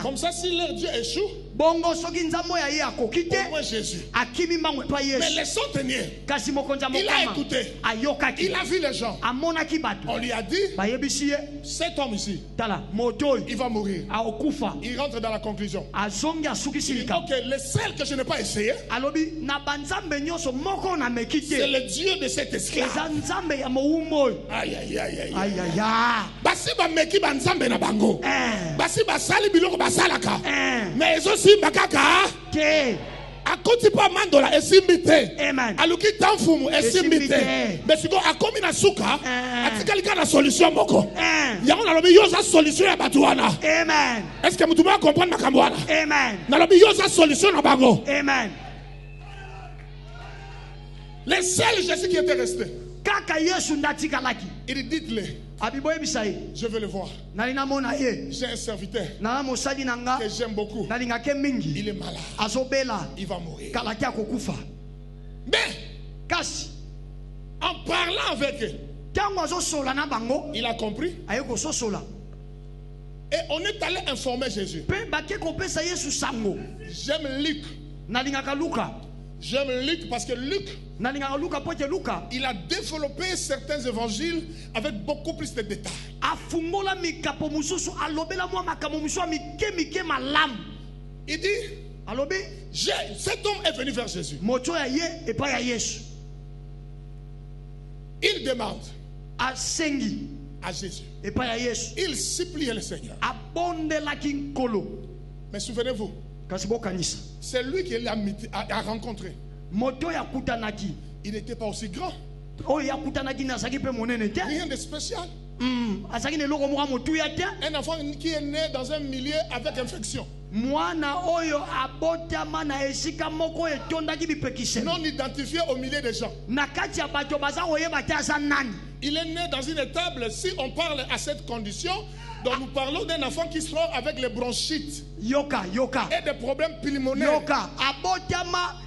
Comme ça, si leur Dieu échoue, au moins Jésus. Mais les centeniers, il a écouté. Il a vu les gens. On lui a dit, cet homme ici, il va mourir. Il rentre dans la conclusion. Il dit, ok, le seul que je n'ai pas essayé, c'est le Dieu de cet esclave. Aïe, aïe, aïe, aïe, aïe. Basi ba meki banzambe na bango. Basi basali biloko basalaka. Mais ezosi bakaka. Akoti pa mandola esimbite. Aluki tanfumu esimbite. Mais siko akomi na suka, atikalika na solution moko. Yango na lobi yoza solution ya batuana. Amen. Est-ce que mutuba comprendre makambo wana? Amen. Na lobi yoza solution na bango. Amen. Les seuls Jésus qui était resté. Il dit, dites-le. Je veux le voir. J'ai un serviteur que j'aime beaucoup. Il est malade. Il va mourir. Mais en parlant avec eux, il a compris. Et on est allé informer Jésus. J'aime Luc. J'aime Luc parce que Luc, il a développé certains évangiles avec beaucoup plus de détails. Il dit, cet homme est venu vers Jésus. Il demande à Jésus. Il suppliait le Seigneur. Mais souvenez-vous, c'est lui qui l'a rencontré. Il n'était pas aussi grand. Rien de spécial. Un enfant qui est né dans un milieu avec infection. Non identifié au milieu des gens. Il est né dans une étable. Si on parle à cette condition, donc nous parlons d'un enfant qui sort avec les bronchites et des problèmes pulmonaires.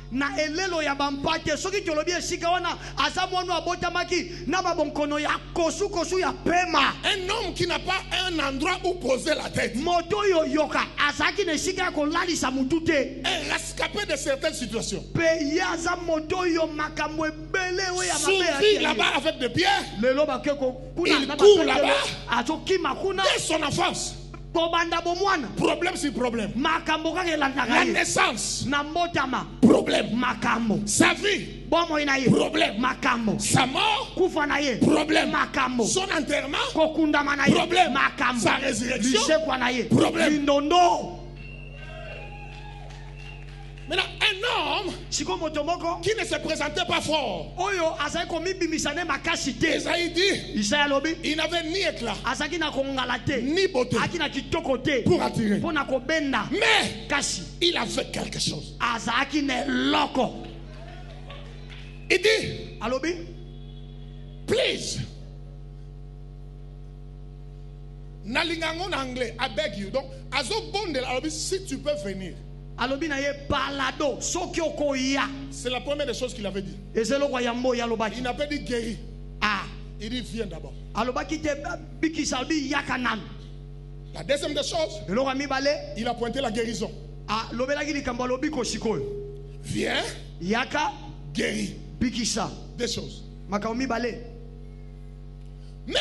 Na elelo ya bampate soki tolobi esika wana asamwanu abotamaki na mabonkono ya kosu ya pema. Un homme qui n'a pas un endroit où poser la tête. Moto yo yoka asaki ne sika ko lalisa mutute. Un rescapé de certaines situations. Pe yaza moto yo makambo ebele we ya mabele. Souvi là-bas avec des pierres. Lelo bakeko kuna na court là-bas. Atoki makuna. Dès son enfance. Problème sur problème. La naissance. Problème. Sa vie. Problème. Sa mort. Problème. Son enterrement. Problème. Sa résurrection. Problème. Maintenant, un homme qui ne se présentait pas fort. Esaïe dit, il n'avait ni éclat, ni beauté pour attirer. Mais il avait quelque chose. Il dit, alobi, please. Nalingango en anglais, I beg you. Donc, azo bondel, alobi, si tu peux venir. alobi na ye balado soki okoya. C'est la première des choses qu'il avait dit. Ezelo kwa yambo ya lobaki. Il n'a pas dit guéri. Ah. Il dit viens d'abord. Alobaki te bikisalbi yakanan. La deuxième des choses, Eloko mibale. il a pointé la guérison. Ah, lobelaki likambo lobi ko sikoyo. Viens, Yaka guéri. bikisa. Des choses. Makao mibale. Mais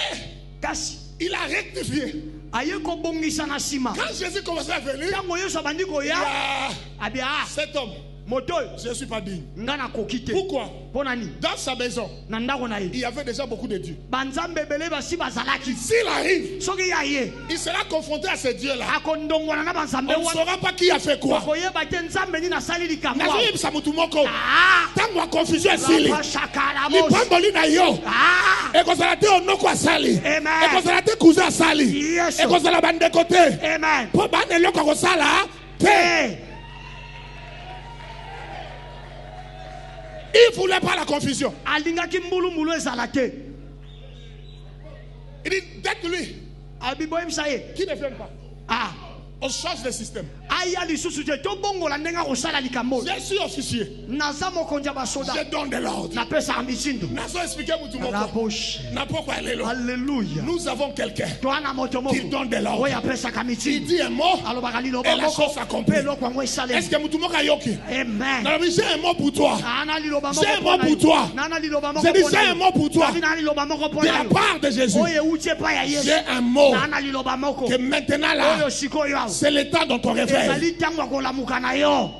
Kasi il a rectifié. aye ko bongisa na sima. Quand Jésus commençait à venir, Tango yeso bandi ko ya. Abia cet homme, moto je ne suis pas digne. ngana kokite. Pourquoi? Ponani. Dans sa maison, Na ndako na ye. il y avait déjà beaucoup de dieux. Banzambe bele basi bazalaki. S'il arrive, Soki ya ye. il sera confronté à ces dieux-là. Akondongwana na banzambe On ne wana. saura pas qui a fait quoi. Koyeba te nzambe ni na sali likambo. Nazoyebisa mutu moko. Ah. Tango a confusion esili. Shakala mos. Lipamboli na yo. Ah. Ekozala te onoko asali. Amen. Ekozala te cousin asali. Yes. Ekozala bandeko te. Amen. Po bana eloko akosala te. Il ne voulait pas la confusion. Alingaki mbulu mbulu ezalate. Il dit, dites-lui Abiboyim saye. qui ne vient pas. Ah. On change le système. Aya lisusu te to bongo la ndenga kosala likambo. Je suis officier. Naza mokonja basoda. Je donne de l'ordre. Na pesa ambizindo. Nazo expliquer mutu moko. Rabosh. N'importe quoi alléluia. Alléluia. Nous avons quelqu'un Toana moto moko. qui donne de l'ordre. Oya pesa Il kamizindo. dit un mot Alobaka liloba et la moko. chose s'accomplit. Pelo kwa ngwe sale. Est-ce que mutu moko ayoki? Amen. J'ai un mot pour toi. Ana liloba moko. J'ai un mot pour toi. Nana liloba moko. J'ai dit j'ai un mot pour toi. Nana liloba moko De la part de Jésus. Oye uche pa ya Yesu. J'ai un mot Nana liloba moko. que maintenant là, Oyo sikoyo. c'est le temps dont on réveille. Ezali tango akolamuka na yo.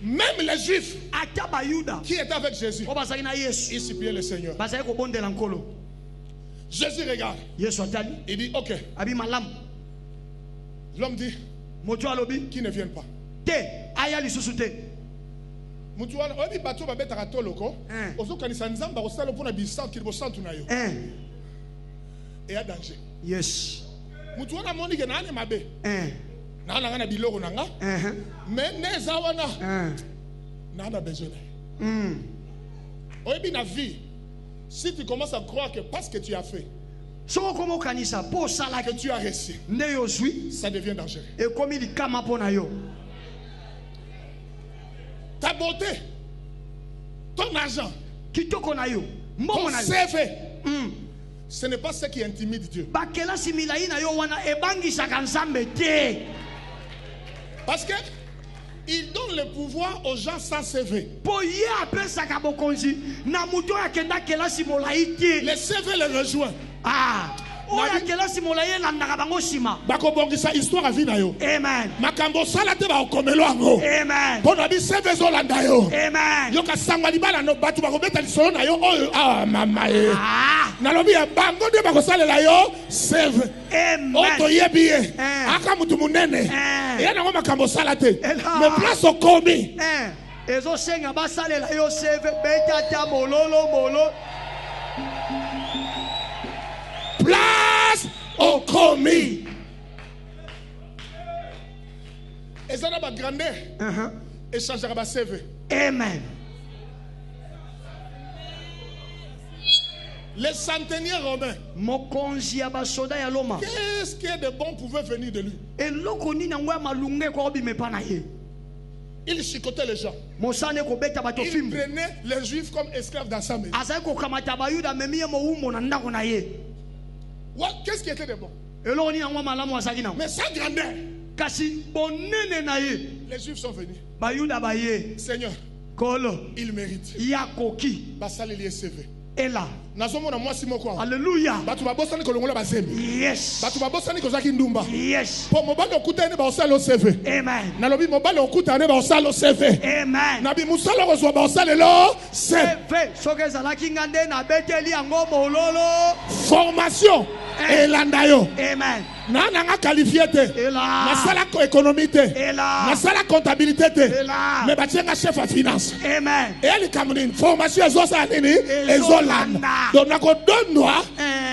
Même les Juifs Ata bayuda. qui étaient avec Jésus, O bazali na Yesu. ils suppliaient le Seigneur. Bazali ko bondela nkolo. Jésus regarde. Yesu atali. Il dit ok. Abi malam. L'homme dit Moto alobi. qu'ils ne viennent pas. Te aya lisusu te. Mutu wana obi bato babetaka toloko. Ozokanisa nzamba kosala mpona bisantu kili bosantu na yo. Et a danger. Yes. Mutu wana moni ke nane mabe. Na nga na biloko na nga. Mais neza wana. Na na besoin. Obi na vie. Si tu commences à croire que parce que tu as fait, Soko komo kanisa po sala que tu as reçu, ne yo zwi ça devient dangereux. e komi likama pona yo. Ta beauté, ton argent, Kitoko na yo. ton Mbongo na yo. CV, ce n'est pas ce qui intimide Dieu. Bakela similai na yo wana ebangisaka nzambe te. Parce que il donne le pouvoir aux gens sans CV. Po ye apesaka bokonzi na muto akenda kelasi molai te. Le CV les rejoint. Ah. Oya kelasi molai landaka bango sima. Bakobongisa histoire à vie na yo. Amen. Makambo sala te bakomelo yango. Amen. Pona bi CV zolanda yo. Amen. Yo kasangwa libala no batu bakobeta lisolo na yo oyo mama e. Nalobi ya bango de bakosalela yo CV. Amen. Oto yebi ye. Aka mutu munene. Ya nango makambo sala te. Mais place okomi. Ezo senga basalela yo CV betata mololo. Place okomi. Ezana ba grandeur. Échangera ba CV. Amen. Les centeniers romains. Mokonzi ya basoda ya Loma. Qu'est-ce qui est de bon pouvait venir de lui? Eloko nini ngwa malunge ko bimepa na ye. Il chicotait les gens. Mosane ko beta bato Il fimbo. prenait les juifs comme esclaves dans sa maison. Azai ko kamata bayuda memiye mo umo na ndako na ye. Qu'est-ce qui était de bon? Eloko nini ngwa malamu azaki na. Mais sa grandeur. Kasi bonene na ye. Les juifs sont venus. Bayuda baye. Seigneur, Kolo. il mérite. Yakoki. Basali lié CV. Et là. Nazomona moi simoko. Alléluia. Batu babosani kolongola bazemi. Yes. Batu babosani kozaki ndumba. Yes. Po mobali okutane ba osalo CV. Amen. Nalobi mobali okutane ba osalo CV. Amen. Nabi musalo kozwa ba osalelo CV. Soke zalaki ngande na beteli yango mololo. Formation. Elanda yo. Amen. Na nga qualifié te. Na sala économie te. Na sala comptabilité te. Mais batienga chef à finance. Amen. Et elle kamuni formation ezo sa nini ezolanda. Donc na ko donwa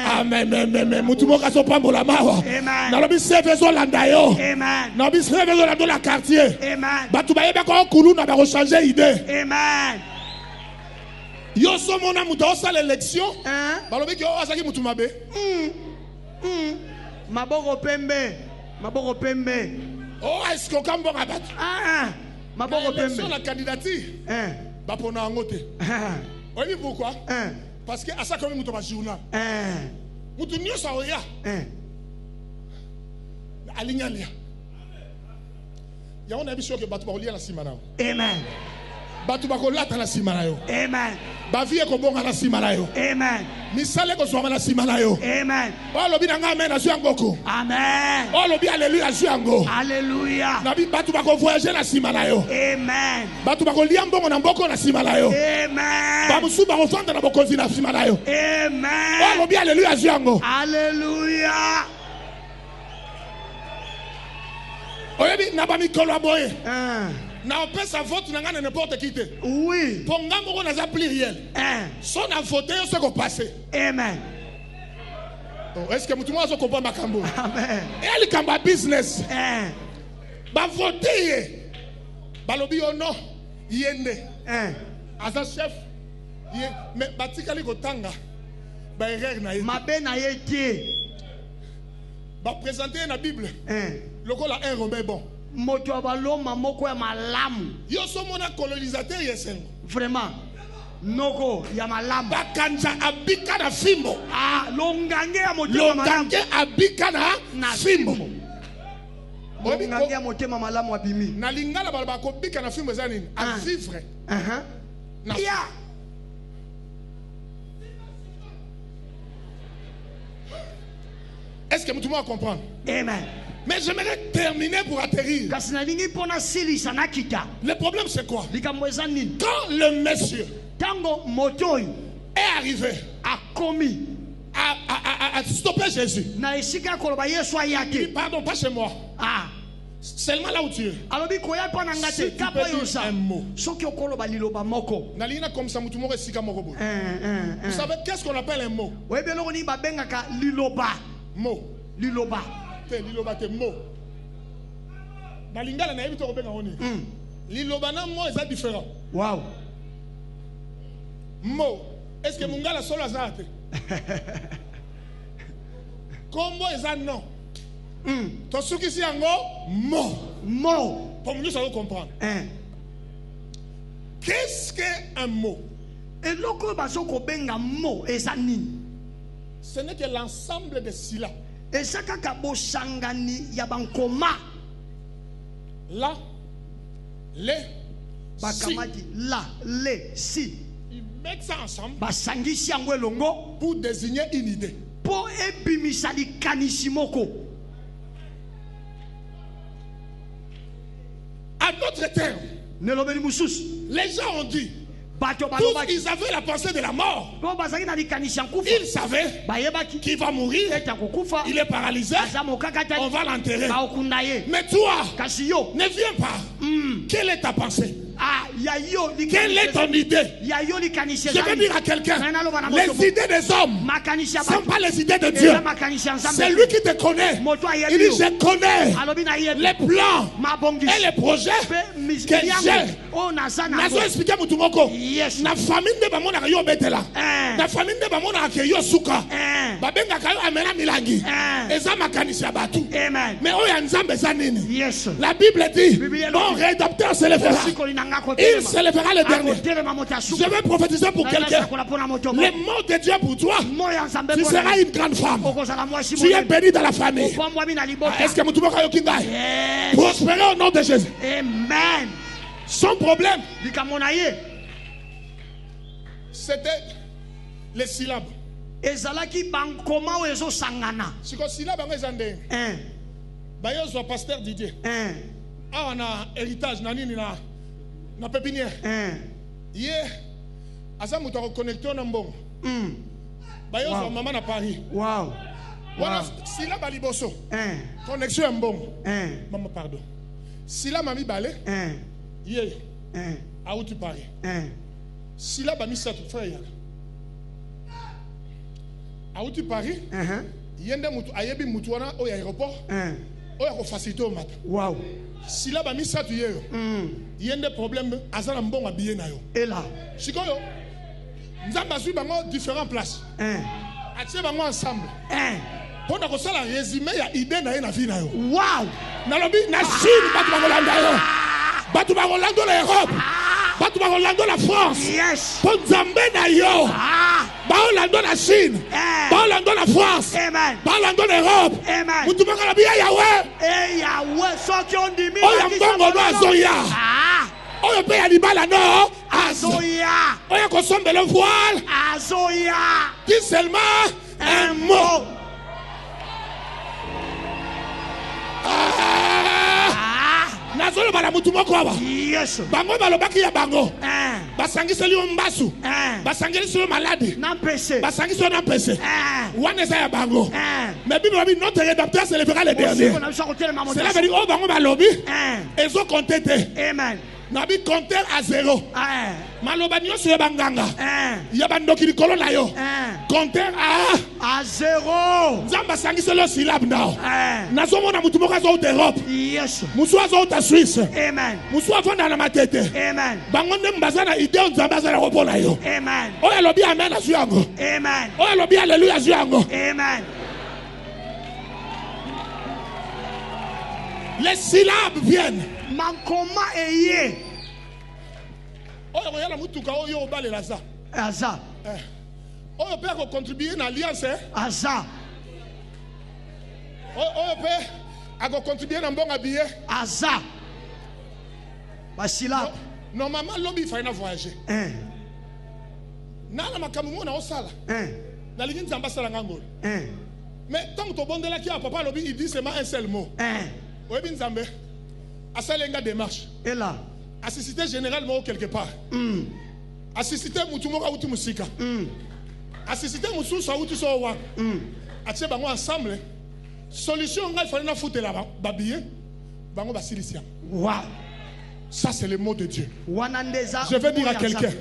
Amen. Amen. Mutumoka so pambola mawa. Amen. Nalobi seve zo landa yo. Amen. Nalobi seve zo landa la quartier. Amen. Batu ba yeba ko kulu na ba ko changer idée. Amen. Yo so mona muto sa l'élection. Balobi ki o asaki mutu mabe. Maboko pembe. Maboko pembe. Oh, est-ce qu'on kambo rabat? Maboko pembe. Sur la candidature. Ba pona ngote. Oui, pourquoi? Parce que à ça comme muto ba journal. Mutu nyo sa oya. Alingalia. Ya on a biso ke batu ba olia na simana. Amen. Batu ba ko lata na simana yo. Amen. Ba vie ko bonga na simana yo. Amen. Misale ko swama na simana yo. Amen. O lobi na amen na ngoko. Amen. O lobi alléluia ngo. Alléluia. Na bi batu ba ko voyager na simana yo. Amen. Batu ba ko lia mbongo na mboko na simana yo. Amen. Ba musu ba ko fanda na bokonzi na simana yo. Amen. O lobi alléluia ngo. Alléluia. Oyebi na ba mikolo aboye. Na on peut sa vote na ngana n'importe qui te. Oui. Pour ngambo ko na za pluriel. Son a voté ce qu'on passé. Amen. Oh, est-ce que mutumo azo comprendre makambo? Amen. Et elle kamba business. Ba voter. Balobi ono yende. Asa chef. Mais batikali ko tanga. Ba erreur na ye. Mabe na ye tie. Ba présenter na Bible. Lokola un Romain bon. Moto abaloma moko ya malamu. Yo so mona colonisateur yesengo. Vraiment. Noko ya malamu. Bakanja abika na fimbo. Longange ya motema malamu. Longange abika na fimbo. Longange ya motema malamu abimi. Na lingala balaba ko bika na fimbo za nini? A vivre. Ya. Est-ce que tout le monde comprend? Amen. Mais j'aimerais terminer pour atterrir. Le problème c'est quoi? Quand le monsieur est arrivé à stopper Jésus, il dit pardon, pas chez moi. Seulement là où tu es. Si tu peux dire un mot. Vous savez qu'est-ce qu'on appelle un mot? Mot. Liloba. Liloba te mot. Na lingala na yebi to kobenga oni. Liloba na mot est différent. Wow. Mot. Est-ce que mungala solo azate? Kombo eza non. To suki si yango mot. Mot. Pour nous ça vous comprendre. Qu'est-ce qu'un mot? Et loko baso ko benga mot eza nini? Ce n'est que l'ensemble de syllabes. Et ça kakabo sangani yabankoma. La, le, bakamati, si. La, le, si. Ils mettent ça ensemble. Basangisi yango elongo pour désigner une idée. Pour ebimisa likanissimoko. À d'autres termes, les gens ont dit. Tous, ils avaient la pensée de la mort. Ils savaient qu'il va mourir. Il est paralysé. On va l'enterrer. Mais toi, ne viens pas. Quelle est ta pensée? Quelle est ton idée? Je veux dire à quelqu'un, les idées des hommes ne sont pas les idées de Dieu. C'est lui qui te connaît. Il dit, je connais les plans et les projets que j'ai. Nazo expliquer mutumoko. Na famille de bamona kayo betela. Na famille de bamona kayo suka. Babenga kayo amena milangi. Eza makanisi ya batu. Mais oya nzambe za nini? La Bible dit, mon rédempteur se lèvera. Il se lèvera le dernier. Je vais prophétiser pour quelqu'un. Le mot de Dieu pour toi, tu seras une grande femme. Tu es béni dans la famille. Est-ce que mutumo kayo kingai? Prospérer au nom de Jésus. Amen. Son problème, c'était les syllabes. Ezalaki bankoma o ezo sangana. Siko syllabe ngo ezande. Bayo zo pasteur Didier. Ah on a héritage na nini na pépinière. Ye asa muto ko connecter na mbongo. Bayo zo maman na Paris. Wow. Voilà syllabe liboso. Connexion mbongo. Maman pardon. Syllabe mami balé. Ye. À où tu paries? Si là, bah, mi frère. Auti Paris. Yende mutu ayebi mutu wana au aéroport. Oya ko facilité au matin. Wow. Si là ba mi satu yeyo. Yende problème azala mbonga billet na yo. Et là. Sikoyo. Nzamba su bango différentes places. Atie bango ensemble. Pour na ko sala résumé ya idée na ye na vie na yo. Wow. Na lobi na Chine batu bango landa yo. Batu bango landa l'Europe. Batu bango landa la France. Yes. Pour Nzambe na yo. Baolando la Chine, Baolando la France, Baolando l'Europe, Moutoumaka la biya Yahweh, Yahweh, ceux qui ont dit Oya Mbongo no Azoya, Oya Peya Libala no Azoya, Oya Kosombe le voile, Azoya, dis seulement un mot. Nazolo bala mutumoko aba. Yes. Bango balobaki ya bango. Basangisi li ombasu. Basangisi li malade. N'empêche. Basangisi li n'empêche. Wane sa ya bango. Mais Bible dit notre rédempteur se lèvera le dernier. Cela veut dire oh bango balobi. Ils ont compté. Amen. Nabi compter à 0. Maloba nyonso ya banganga. Ya bandoki likolo na yo. Compter à 0. Nzamba sangisi lo syllabe now. Nazomona mutu moko azo uta Europe. Yes. Musu azo uta Suisse. Amen. Musu avanda na matete. Amen. Bango nde mbazana idée Nzamba azala kopona yo. Amen. Oya lobi amen azu yango. Amen. Oya lobi alléluia azu yango. Amen. Les syllabes viennent. Mankoma eye. Oya koyala mutuka oyo obalela za. Aza. Oyo pe ko contribuer na alliance. Aza. Oyo pe ako contribuer na mbonga billet. Aza. Basila. Normalement lobby fa na voyager. Na makambo na osala. Na lingi Nzamba sala ngangolo. Mais tant que to bondela ki papa lobby il dit seulement un seul mot. Oyebi Nzambe asalenga démarche. Et là. Assisté généralement quelque part. Assisté mutumoka uti musika. Assisté mususa uti so wa. Atie bango ensemble. Solution ngai fallait na foutre là babiye. Bango basilisia. Wow. Ça c'est le mot de Dieu. Je vais dire à quelqu'un.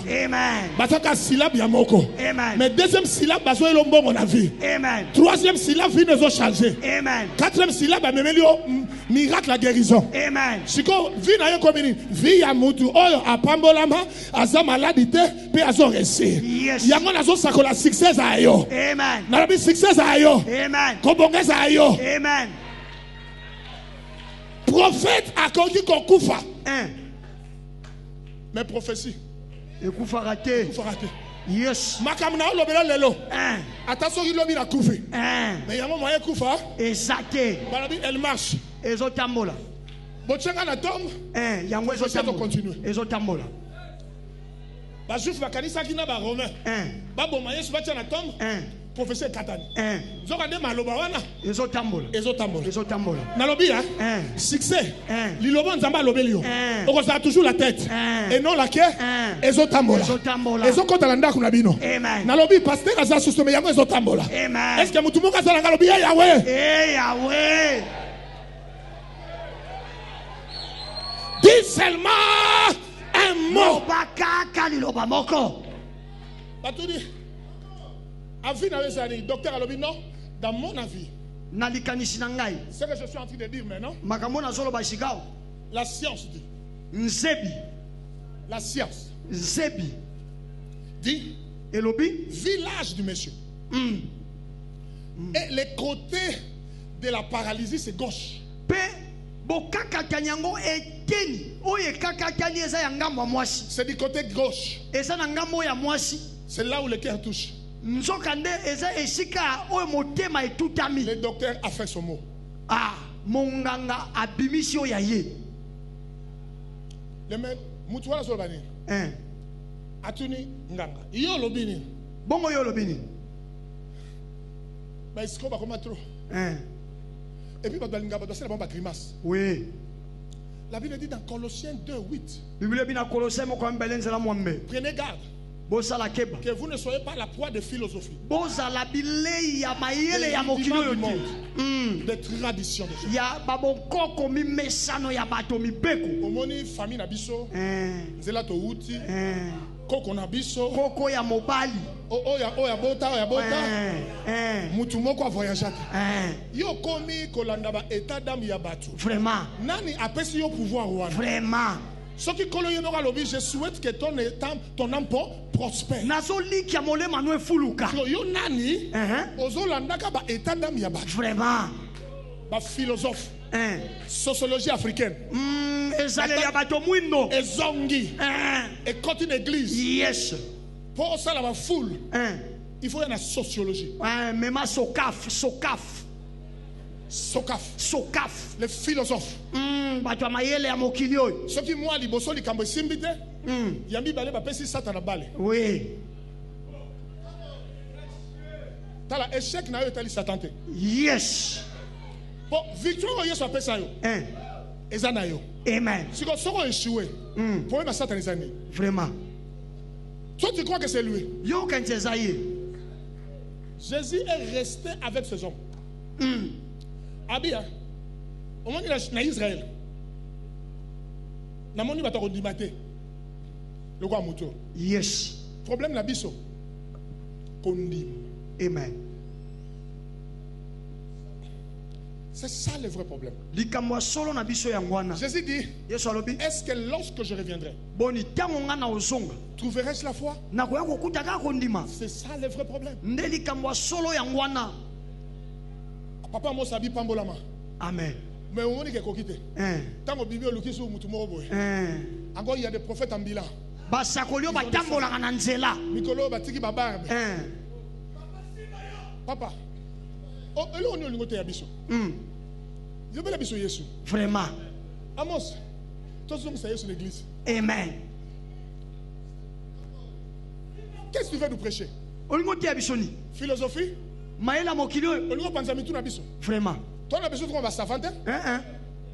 Amen. Bataka syllabe ya moko. Amen. Mais deuxième syllabe bazo elombo mon avis. Amen. Troisième syllabe vie nous a changé. Amen. Quatrième syllabe a memelio miracle la guérison. Amen. Siko vie na yo komini vie ya mutu oyo apambolama aza maladité pe azo resi. Yes. Yango nazo sakola succès a yo. Amen. Na bi succès a yo. Amen. Kobongeza a yo. Amen. Prophète a conquis Kokufa. Mais prophétie. Ekufa raté. Yes. Makamna olobela lelo. Attention il lobi na kufi. Mais yango moyen kufa. Exacté. Balabi elle marche. Ezotambola. Bochenga na tombe. Yango ezotambola. Continue. Ezotambola. Ba juif ba kanisa kina ba romain. Ba boma Yesu ba tia na tombe. Professeur Katani. Zoka de maloba wana. Ezotambola. Nalobi succès. Lilobo Nzamba lobelio. On ça toujours la tête et non la queue. Ezotambola. Ezokota la ndako na bino. Nalobi pasteur aza susome yango ezotambola. Est-ce que mutu moko azala ngalobi Yahweh? Yahweh. Dis seulement un mot. Bakaka liloba moko. Batudi. Avis n'avait docteur Alobi, non, dans mon avis, ce que je suis en train de dire maintenant, la science dit, la science dit, village du monsieur. Et les côtés de la paralysie, c'est gauche. C'est du côté gauche. C'est là où le cœur touche. Le docteur a fait son mot. Monganga abimisio ya ye. Le mec, mutuala solbani. Atuni nganga. Iyo lobini. Bongo yo lobini. Ba isko ba koma trop. Et puis ba dalinga ba dosela ba grimace. Oui. La Bible dit dans Colossiens 2:8. Bible dit dans Colossiens mo ko mbelenza la mwambe. Prenez garde. Que vous ne soyez pas la proie de philosophie. De tradition. Omoni famille na biso. Nzela to uti. koko na biso koko ya mobali oya bota mutu moko voyage yo komi kolanda ba état d'âme ya batu vraiment nani apesi yo pouvoir wana vraiment soki kolo yo baka lobi je souhaite que ton âme prospère nazoli kia molema no efuluka yo nani ozolanda ka ba état d'âme ya batu vraiment ba philosophe sociologie africaine ezaleli ya bato mwindo ezongi et quand une église yes pour ça la foule il faut une sociologie mais ma sokaf les philosophes bato mayele ya mokili oyo soki moi liboso likambo esimbi te yambi bale bapesi satana bale oui tala échec na yo etali satan te yes bon victoire oyo yesu apesa yo eza na yo amen siko soko échoué pour ma satan ezani vraiment toi tu crois que c'est lui yo kantezaye Jésus est resté avec ces hommes abia au moment na Israël na moni batako dimate le quoi moto yes problème na biso kondim amen c'est ça le vrai problème. Jésus dit est-ce que lorsque je reviendrai trouverai-je la foi? C'est ça le vrai problème. Papa moi sabi pambolama. Amen. Mais on dit que kokite. Tango bibi oluki su mutu moko boye. Encore il y a des prophètes en bilan. Basakolio batambolaka na nzela. Mikolo batiki babarbe. Papa. Oh, et là on est au niveau de Yabiso. Je veux l'Abiso Yesu. Vraiment. Amos, toi tu es sur l'église. Amen. Qu'est-ce que tu veux nous prêcher? Philosophie? Maëla Mokilio. Vraiment. Toi on a besoin de quoi?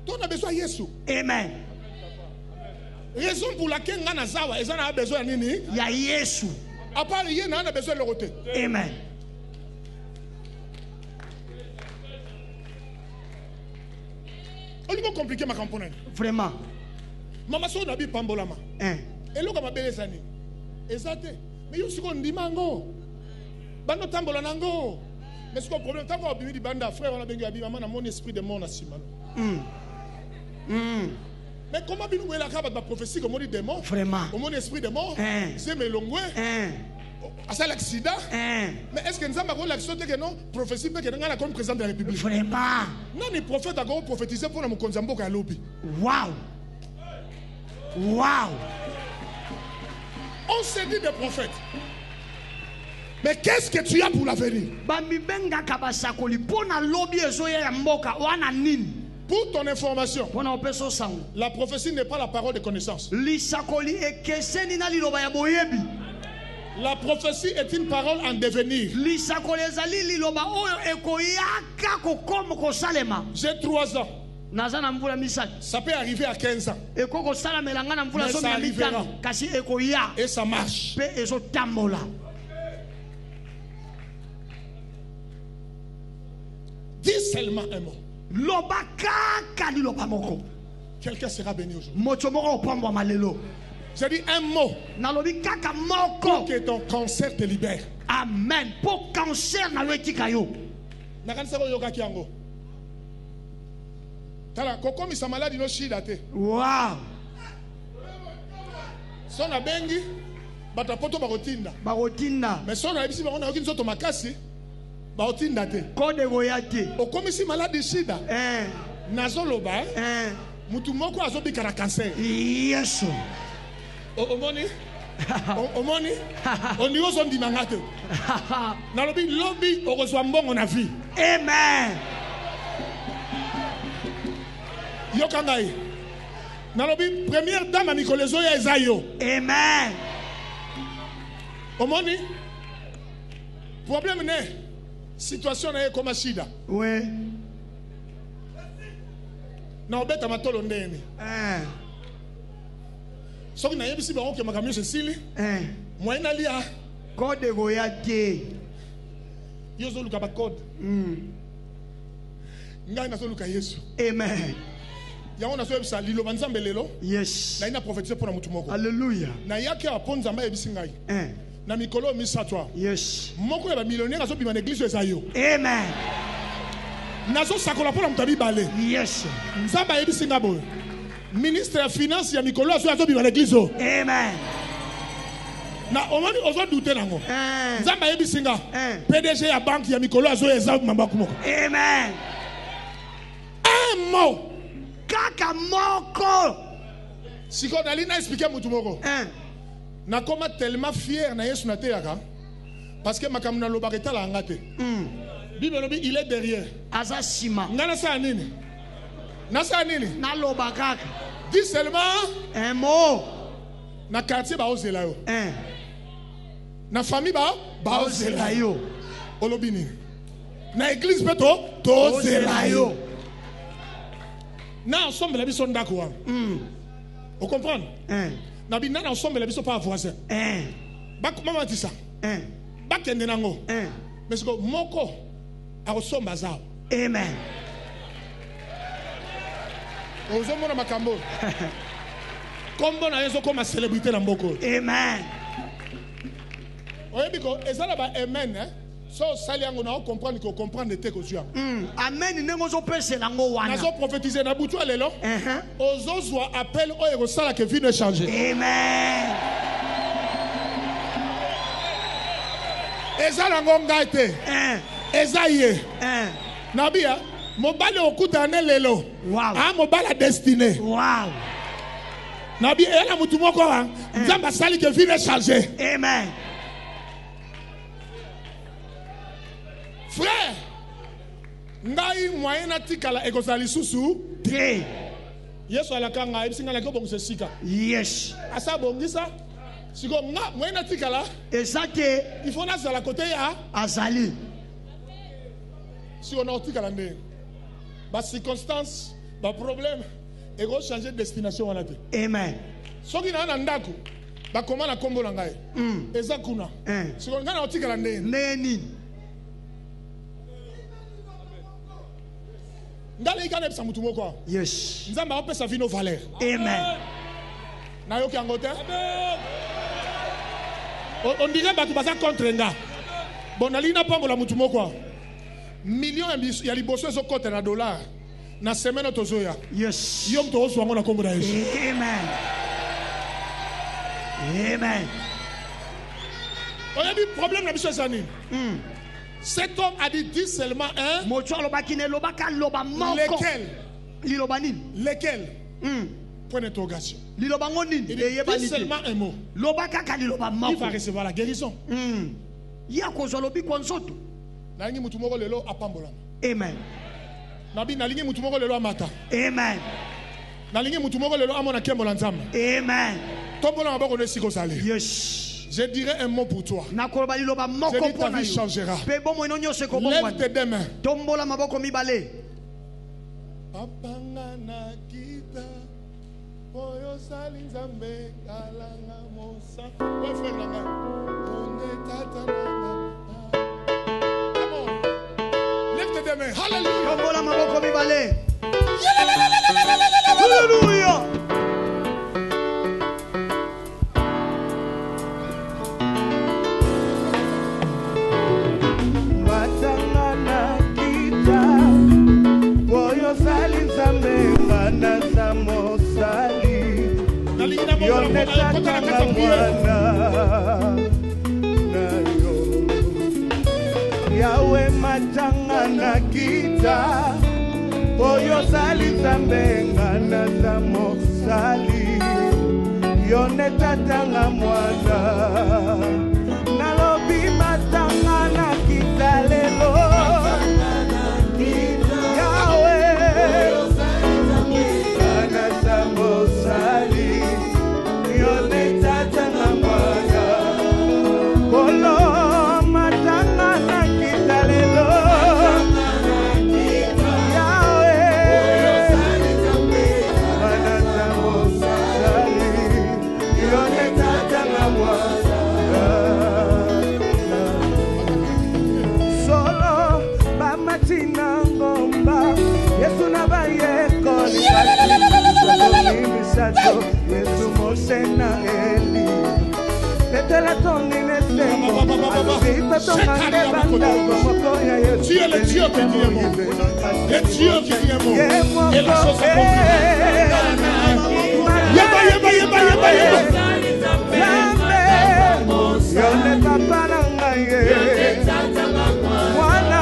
Toi on a besoin de Yesu. Amen. Raison pour laquelle on a besoin de nini? Il y a Yesu. À part rien, on a besoin de l'autre. Amen. On est compliqué ma campagne. Vraiment. Maman so nabi pambolama. Et là comme belle sani. Exacté. Mais yo siko ndimango. Bando tambola nango. Mais ce problème tant qu'on bimi di banda frère on a bengi abi maman na mon esprit de mort na simano. Mais comment binu wela ka ba prophétie comme on dit démon? Vraiment. Mon esprit de mort. C'est melongwe. À ça l'accident. Mais est-ce que nous avons l'action que non prophétie que nous avons comme président de la République? Vraiment. Non, les prophètes ont prophétisé pour nous konzambo ka lobi. Wow. Wow. On s'est dit des prophètes. Mais qu'est-ce que tu as pour l'avenir? Pour ton information, la prophétie n'est pas la parole de connaissance. La prophétie est une parole en devenir. J'ai 3 ans. Ça peut arriver à 15 ans. Mais ça arrivera. Et ça marche. Dis seulement un mot. Quelqu'un sera béni aujourd'hui. J'ai dit un mot. Pour que ton cancer te libère. Amen. Pour cancer na wetikayo. Tala koko misa maladi no shida te. Wow. Sona bengi bata poto bakotinda. Mais sona ebisi bakona yoki nzoto makasi bakotinda te. Kode goyate. Okomisi maladi shida. Nazoloba. Mutu moko azobika na cancer. Yesu. Omoni? Omoni? On y ose on dit mangate. Na lobi lobi okozwa mbongo na vie. Amen. Yokangai. Na lobi première dame Mikolezo ya ezayo. Amen. Omoni? Problème ne situation na comme shida. Oui. Na obeta matolo ndeni. So na yebisi ba onke makamyo sesili moyena lia code goyate yozo luka ba code ngai na so luka Yesu. Amen. yango na so ebisa liloba nzambe lelo Yes. na ina prophétiser pour na mutu moko Alléluia. na yaki apon nzambe ebisi ngai na mikolo misato Yes. moko ya ba millionnaire azo bima na église ezayo Amen. nazo sakola pour na mutu abibale Yes. nzambe ebisi nga boye ministre ya finance ya mikolo azo bima na église o Amen. na omoni ozo douter nango nzambe ebisi nga PDG ya banque ya mikolo azo eza mamba kumoko Amen. un mot Kaka moko. siko nali na expliquer mutu moko na koma tellement fier na Yesu na teyaka parce que makambo na lobaka etala anga te Bible lobi il est derrière Aza sima. nga nasala nini Na loba kaka. dis seulement Un mot. na quartier baozela yo na famille baozela yo yo. olobi nini na église mpe tozela yo na ensemble la biso ndako wana o comprendre na bina na ensemble la biso pa voisin bakomamatisa bakende nango mais siko moko akosomba zao Amen. ozomona makambo kombo na ye ezokoma célébrité na mboko Amen. oyebi ko ezala ba amen so osali yango na ocomprendre ko comprendre te kozwi yango Amen. Nengo zo pese lango wana. nazo prophétiser na butu alelo ozozwa appel oyo ekosala ke vie no échanger Amen. eza nango ngai te eza ye nabia mobali okutana ne lelo mobali destiné Wow. nabi eyala mutu moko wa nzambe asali ke vie no échanger Amen. frère ngai moyen natikala ekozala lisusu Te. yesu alaka ngai ayebisi ngai naki obongisa esika Yes. asa abongisa siko nga moyen natikala Ezake il faut nazala kote ya azali. siko na otikala ndenge bacirconstance baproblème ekochange destination wana te Amen. soki naa na ndako bakoma na nkombo na ngai eza kuna siko ngai na otikala ndenge Neni. ngai leika na yebisa mutu moko Yes. nzambe aopesa vino valeur Amen. nayoki yango te ondire bato baza contre nga bon nalingi napambola mutu moko million ya liboso ezokota na dollar na semaine tozoya Yes. yo moto ozwa yango na nkombo na yesu Amen. Amen. oyebi problème na biso eza nini cet homme a dit dis seulement un Mocho alobaki ne lobaka loba moko. Liloba nini? lequel point d'interrogation Liloba ngo nini? il dit dis seulement un mot Loba kaka liloba moko. il va recevoir la guérison Ya kozwa lobi kwa nzoto. nalingi mutu moko lelo apambolama Amen. nabi nalingi mutu moko lelo amata Amen. nalingi mutu moko lelo amona nkembo na nzambe Amen. tombola maboko no esika ozali Yes. je dirais un mot pour toi Nakoloba liloba moko je dis ta pona vie yo. changera Pe bomo ino nyose ko lève bomwa. tes deux mains Tombola maboko mibale. apanga na kita oyo sali nzambe kalanga mosa ouais frère nanga on est tata nanga come on lève tes deux mains hallelujah Tombola maboko mibale. Hallelujah. Batangana kita Boyo sali nzambe Mana za mosali Yone takanga mwana Nayo Yawe matangana kita Boyo sali nzambe Mana za mosali Yone tatanga mwana Nalobi matangana kita lelo Yahweh Mana sambosali Yone tatanga mwana Kolo matangana kita lelo Yahweh Mana sambosali Yone tatanga mwana misato Yesu Mose na Eli Petela tongi nesengo Alvita tongande banda Komoko ya Yesu Tu es le Dieu qui dit un mot. Le Dieu qui dit un mot. Et la chose s'accomplit. Yeba, yeba, yeba, yeba, yeba. Yone papa nangaye Wana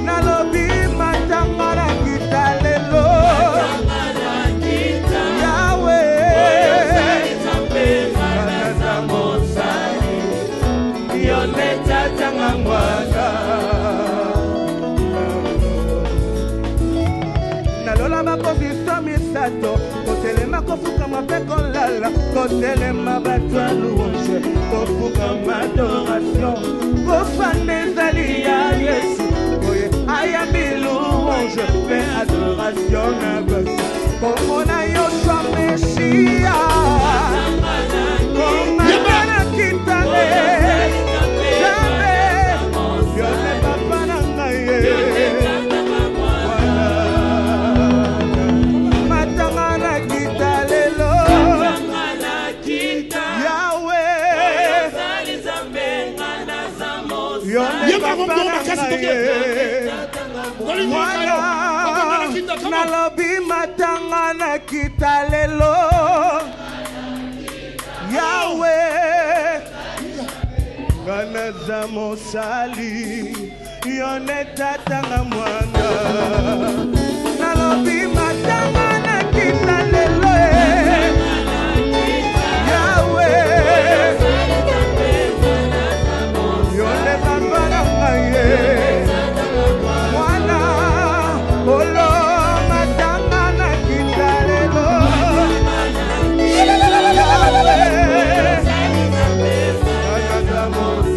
nalobi matangara kitalelo Yahweh Kanata mosari Yone tatanga mwana Nalola makobiso misato Kotelema kofukama pe kolala Kotelema batwa louange Kofukama adoration Kofane ezali ya Yesu Oye ayambi louange Pe adoration na basi Komona Yoshua Meshia Komana kitale Jamais Yone papa nangaye Nalobi matanga na kitalelo Yahweh Kanaza mosali Yone tatanga mwana Nalobi matanga na kitalelo Yahweh Yone baba nangaye Mwana Olo matanga na kitalelo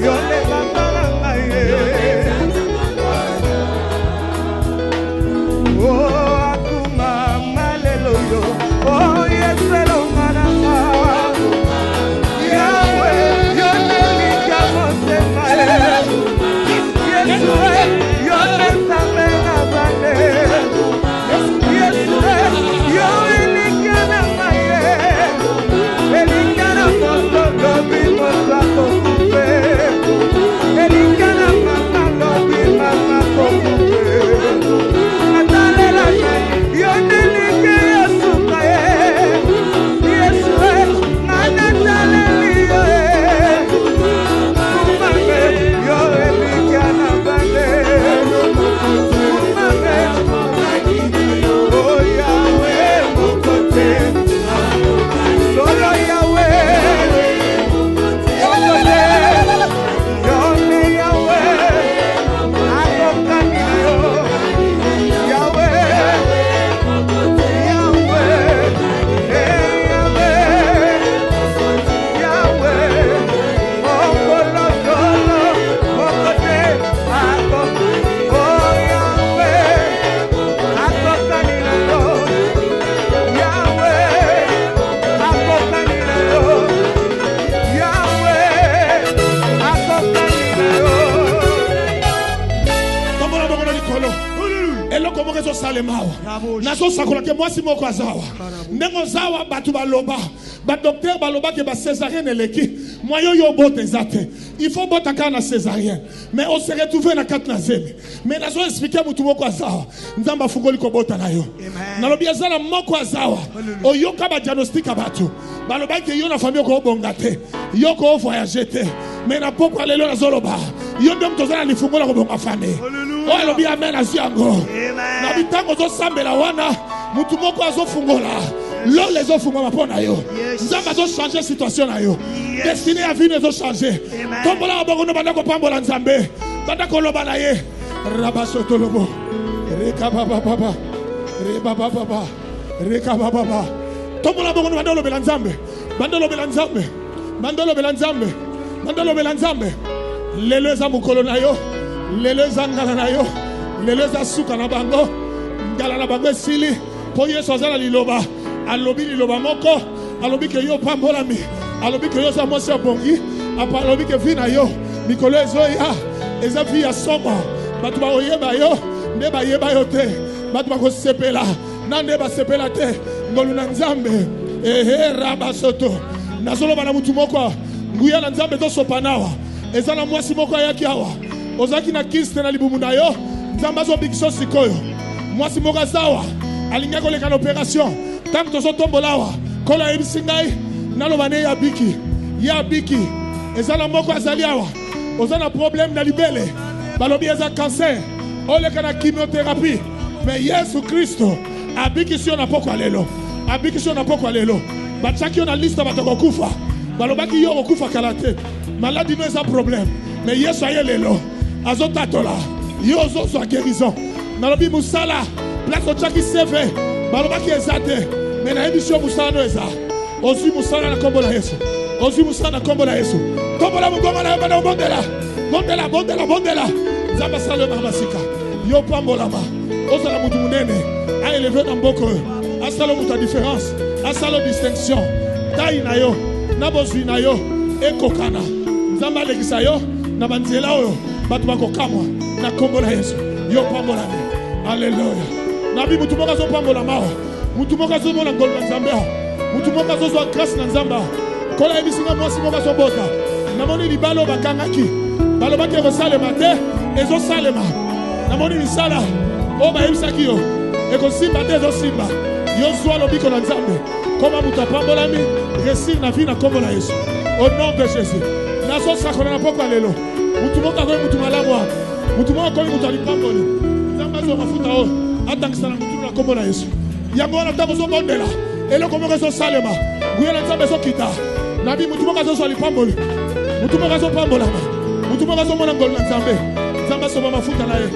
Yone baba nangaye Oh akuma malelo yo Oh yeselo mananga Yahweh Yone likamo se malelo Yesue Yone samena bane Yesue Yone likana maye Elikana moto lobi moto kokupe Elikana mama lobi mama kokupe Atalela Yone like Yesu kaye Yesue Nana taleli yoe Kumame Yo elikana bane Kumame Oh Yahweh Mukote Solo Yahweh Mukote Yone Yahweh Akokanyo Yahweh Yahweh Yahweh Okolo solo Mukote Ako Oh Yahweh Akokanyo Yahweh Akokanyo Yahweh Akokanyo Comme on a beaucoup de colo. Et là, comment ils ont salé mawa. Nazo sakola ke moi si moko azawa. Nengo zawa batu baloba. Ba docteur baloba ke ba césarienne eleki. Moi yo bote zate. Il faut bote kana césarienne. Mais on se retrouve na 4 nazemi. Mais nazo expliquer mutu moko azawa. Nzamba fungoli ko bota na yo. Nalobi azala moko azawa. Oyoka ba diagnostic abatu. Baloba ke yo na famille ko bongate. Yo ko voyager te. Mais na poko alelo na zoloba. Yo ndem tozala ni fungola ko bonga famille. Oh alobi amen asiango. Na bitango zo sambela wana mutu moko azo fungola. L'homme les offre pour yo. Nous avons changé situation na yo. Destiné à vie nous ont changé. Tombola abogono bandako pambola nzambe. Bandako loba na ye. Rabasoto lobo. Reka baba baba. Reba baba baba. Reka baba baba. Tombola abogono bandolo belanzambe. Bandolo belanzambe. Bandolo belanzambe. Bandolo belanzambe. Lelo za mukolo na yo. Lelo za ngala na yo. Lelo za suka na bango. Ngala na bango sili. Po yeso za liloba. Alobi liloba moko. Alobi ke yo pambola mi. Alobi ke yo sa mosi bongi. Apa alobi ke vina yo. Mikolo ezoya. Eza vi ya somo. Batu ba oyeba yo. Neba yeba yo te. Batu ba ko sepela. Nande ba sepela te. ngoluna nzambe ehe rabasoto nazolo bana mutu moko nguya na nzambe to sopanawa ezala mwasi moko ayaki awa ozaki na kiste na libumu na yo nzambe azobikiso sikoyo mwasi moko azawa alinga koleka na opération tanto tozotombolawa kola yebisi ngai naloba ne ya biki ezala moko azali awa oza na problème na libele balobi eza cancer oleka na chimiothérapie mais Yesu Kristo abikisi yo na pokwa lelo abikisi yo na pokwa lelo batiaki yo na liste bato kokufa balobaki yo kokufa kala te maladi no eza problème mais Yesu aye lelo azotatola yo ozozwa guérison nalobi musala place otiaki CV balobaki eza te mais nayebisi yo musala no eza ozwi musala na kombo na Yesu ozwi musala na kombo na Yesu tombola mongongo na yo bana bondela nzambe asala yo mamasika yo pambolama ozala mutu munene aeleve na mboko oyo asala mutu ya différence asala distinction tai na yo na bozwi na yo ekokana nzambe alekisa yo na banzela oyo bato bakokamwa na kombo na Yesu yo pambolami alleluya nabi mutu moko azopambolama awa mutu moko azomona ngolu na nzambe awa mutu moko azozwa grâce na nzambe awa kola yebisinga mwasi moko azobota namoni libala oyo bakangaki balobaki ekosalema te ezosalema namoni misala oyo bayebisaki yo ekosimba te ezosimba yo zwa lobiko na nzambe koma mutu apambolami resir na vi na kombo na Yesu au nom de Jésus nazosakola na pokwa lelo mutu moko akomi mutu malamu wana mutu moko akomi mutu alipamboli nzambe azwa mafuta oyo atangisa na mutu na kombo na Yesu yango wana ntango ozobondela eloko moko ezosalema nguya na nzambe ezokita nabi mutu moko azozwa lipamboli mutu moko azopambolama mutu moko azomona ngolu na nzambe nzambe asoba mafuta na ye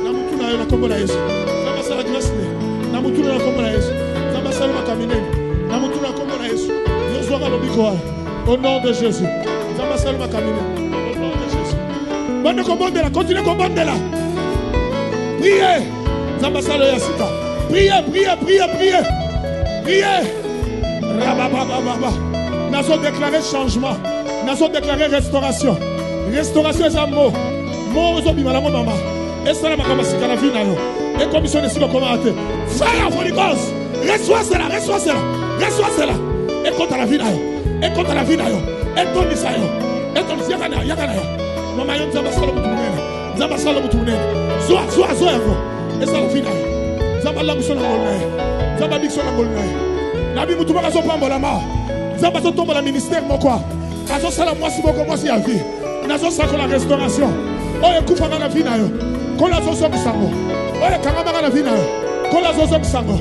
na mutu na yo na kombo na Yesu nzambe asala grâce na mutu na kombo na Yesu nzambe asala makamine na mutu na kombo na Yesu yozwaka lobiko wana au nom de Jésus nzambe asala makamine au nom de Jésus bande kobondela continue kobondela priez nzambe asala ya sika priez rababababa nazo déclarer changement nazo déclarer restauration est un mot ozobima nango mama esala makambo sika na vie na yo ekomisione sika komate fire Holy Ghost reçois cela ekota na vie na yo etondisa yo yaka na yo mama yo nzambe asala mutu munene zwa yango esala vie na yo nzambe alambiso na ngolu na ye nzambe abikso na ngolu na ye nabi mutu moko azopambolama nzambe azotombola ministère moko azosala mwasi ya vie nazosakola restauration oyo ekufaka na vie na yo kola azozokisango oyo ekangamaka na vie na yo kola azozokisango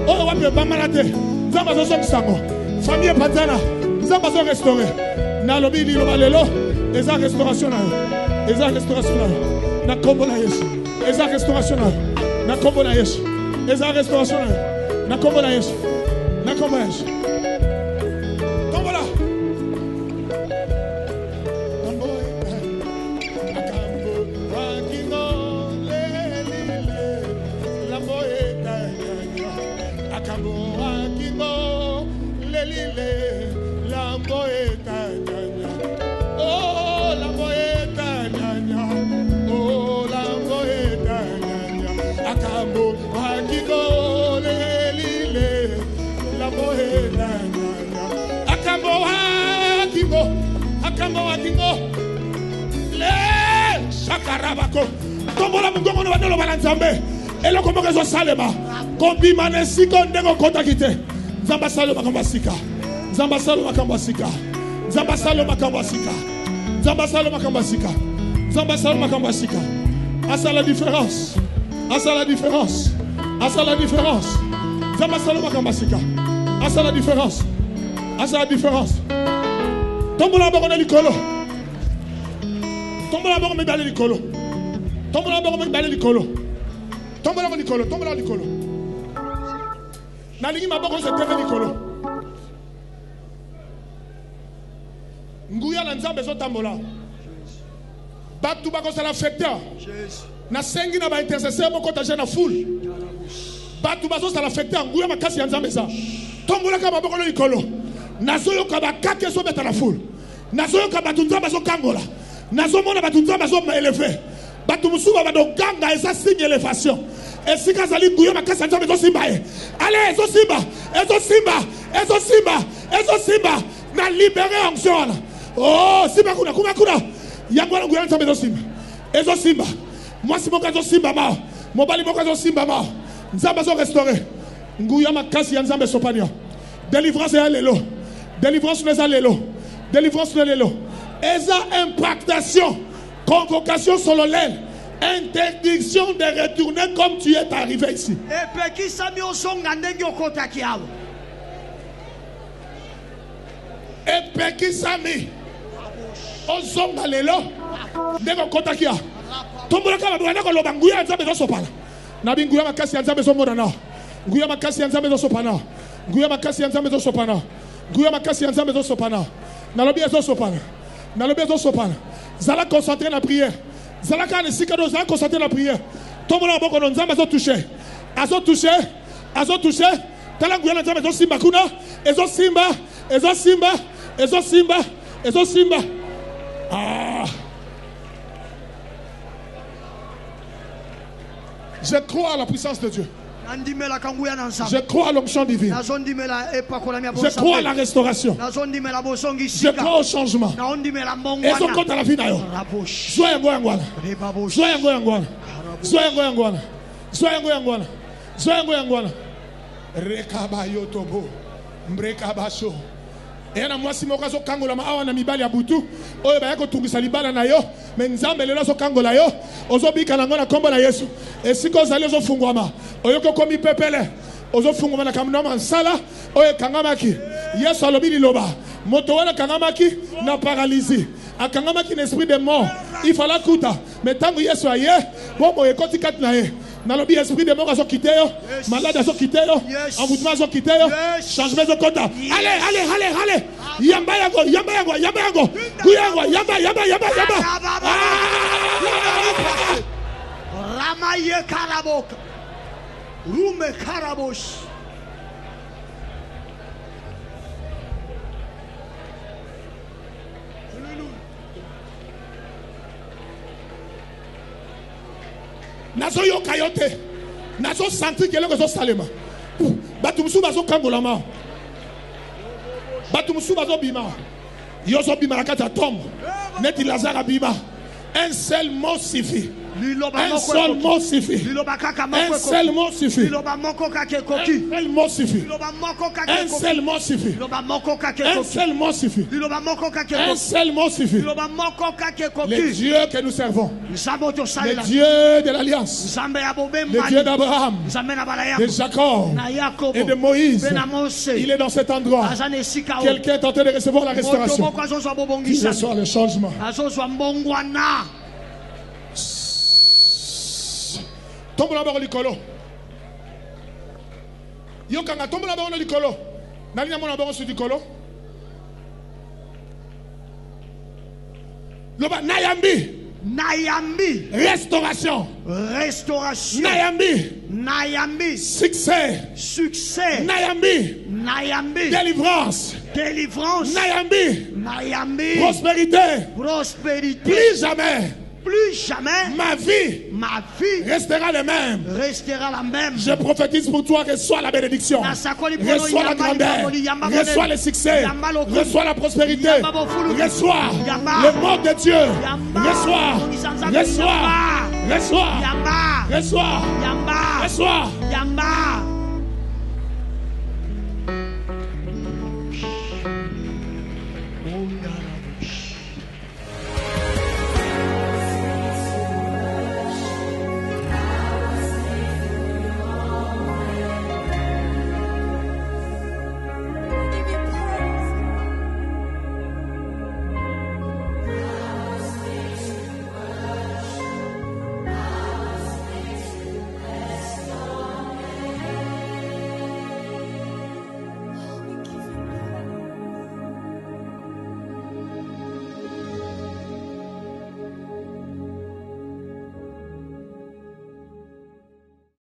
oyo wapi ebambana te nzambe azozokisango famille epanzana nzambe azorestaure nalobi liloba lelo eza restauration na yo na kombo na Yesu eza restauration na yo na kombo na Yesu eza restauration na yo na kombo na Yesu tombola akambo wakingo le shakarabako tombola mungongo no bandolo bana nzambe eloko moko ezosalema kobima na esika ndenge okotaki te nzambe asala makambo ya sika nzambe asala makambo ya sika nzambe asala makambo ya sika nzambe asala makambo ya sika nzambe asala makambo ya sika asala différence asala différence asala différence nzambe asala makambo ya sika asala différence asala différence tombola bako na likolo tombola bako medale likolo tombola bako medale likolo tombola likolo nalingi maboko se teke likolo nguya na nzambe ezotambola bato bakosala fete na sengi na baintercesseur bokotaje na foule bato bazosala fete nguya makasi ya nzambe eza tombolaka maboko na likolo nazoyoka bakake ezobeta na foule nazoyoka bato nzambe azokangola nazomona bato nzambe azomaeleve bato mosusu badoganga eza signe élévation Et si Kazali Gouya Makasi Nzambe Ezo Simba. Allez, Ezo Simba. Ezo Simba. Ezo Simba. Ezo Simba. Na libéré onction. Oh, Simba Kuna. Kuma Kuna. Yangwana Gouya Nzambe Ezo Simba. Ezo Simba. Moi si mon Ezo Simba ma. Mobali mon Ezo Simba ma. Nzambe Ezo restauré. Gouya Makasi Nzambe Sopania. Délivrance et allélo. Délivrance les allélo. Délivrance les allélo. Eza impactation. Convocation solennelle. Interdiction de retourner comme tu es arrivé ici. Epekisami ozonga lelo ndeko kota kia tombola kama bwana ko loba nguya nzambe zo sopana na binguya makasi ya nzambe zo mona na nguya makasi ya nzambe zo sopana nguya makasi ya nzambe zo sopana nguya makasi ya nzambe zo sopana na lobi zo sopana na lobi zo sopana zala concentrer la prière zala kana sikado zala concentrer la prière tombola boko nzambe zo toucher azo toucher tala nguya nzambe zo simba kuna ezo simba Ezo Simba. Ah. Je crois à la puissance de Dieu. Je crois à l'onction divine. Je crois à la restauration. Je crois au changement. Et son compte à la vie d'ailleurs. Rekabayotobo. Mbrekabasho. Et na mwasi moko zo kangola ma awa na mibali ya butu oyo ba yako tungisa libala na yo me nzambe lelo zo kangola yo ozo bika na ngona kombo na Yesu esiko zali zo fungwama oyo ko komi pepele ozo fungwama na kamno mansala oyo kangamaki Yesu alobi liloba moto wana kangamaki na paralysie akangamaki na esprit de mort il fallait kuta mais tango Yesu aye bobo ekoti kat na ye nalobi esprit de mort azo quitter yo malade azo quitter yo envoûtement azo quitter yo changement azo kota allez yamba yango guyango yamba Ramaye Karaboka Rume Karabosh Nazo yo kayote nazo santi keloko zo salema batumsu bazo kangolama batumsu bazo bima yozo bima rakata tombe neti Lazare bima un seul mot suffit. Un seul mot suffit. Un seul mot suffit. Un seul mot suffit. Un seul mot suffit. Un seul mot suffit. Un seul mot suffit. Le Dieu que nous servons, le Dieu de l'Alliance, le Dieu d'Abraham, de Jacob et de Moïse, il est dans cet endroit. Quelqu'un est en train de recevoir la restauration. Qui reçoit le changement. Tombe la barre likolo. Yokanga tombe la barre likolo. Nani na mona barre sur likolo. Loba Nayambi. Restauration. Nayambi. Succès. Nayambi. Délivrance. Nayambi. Prospérité. Plus jamais ma vie restera la même. Je prophétise pour toi, reçois la bénédiction, reçois la grandeur, reçois le succès, reçois la prospérité, reçois le mot de Dieu, reçois.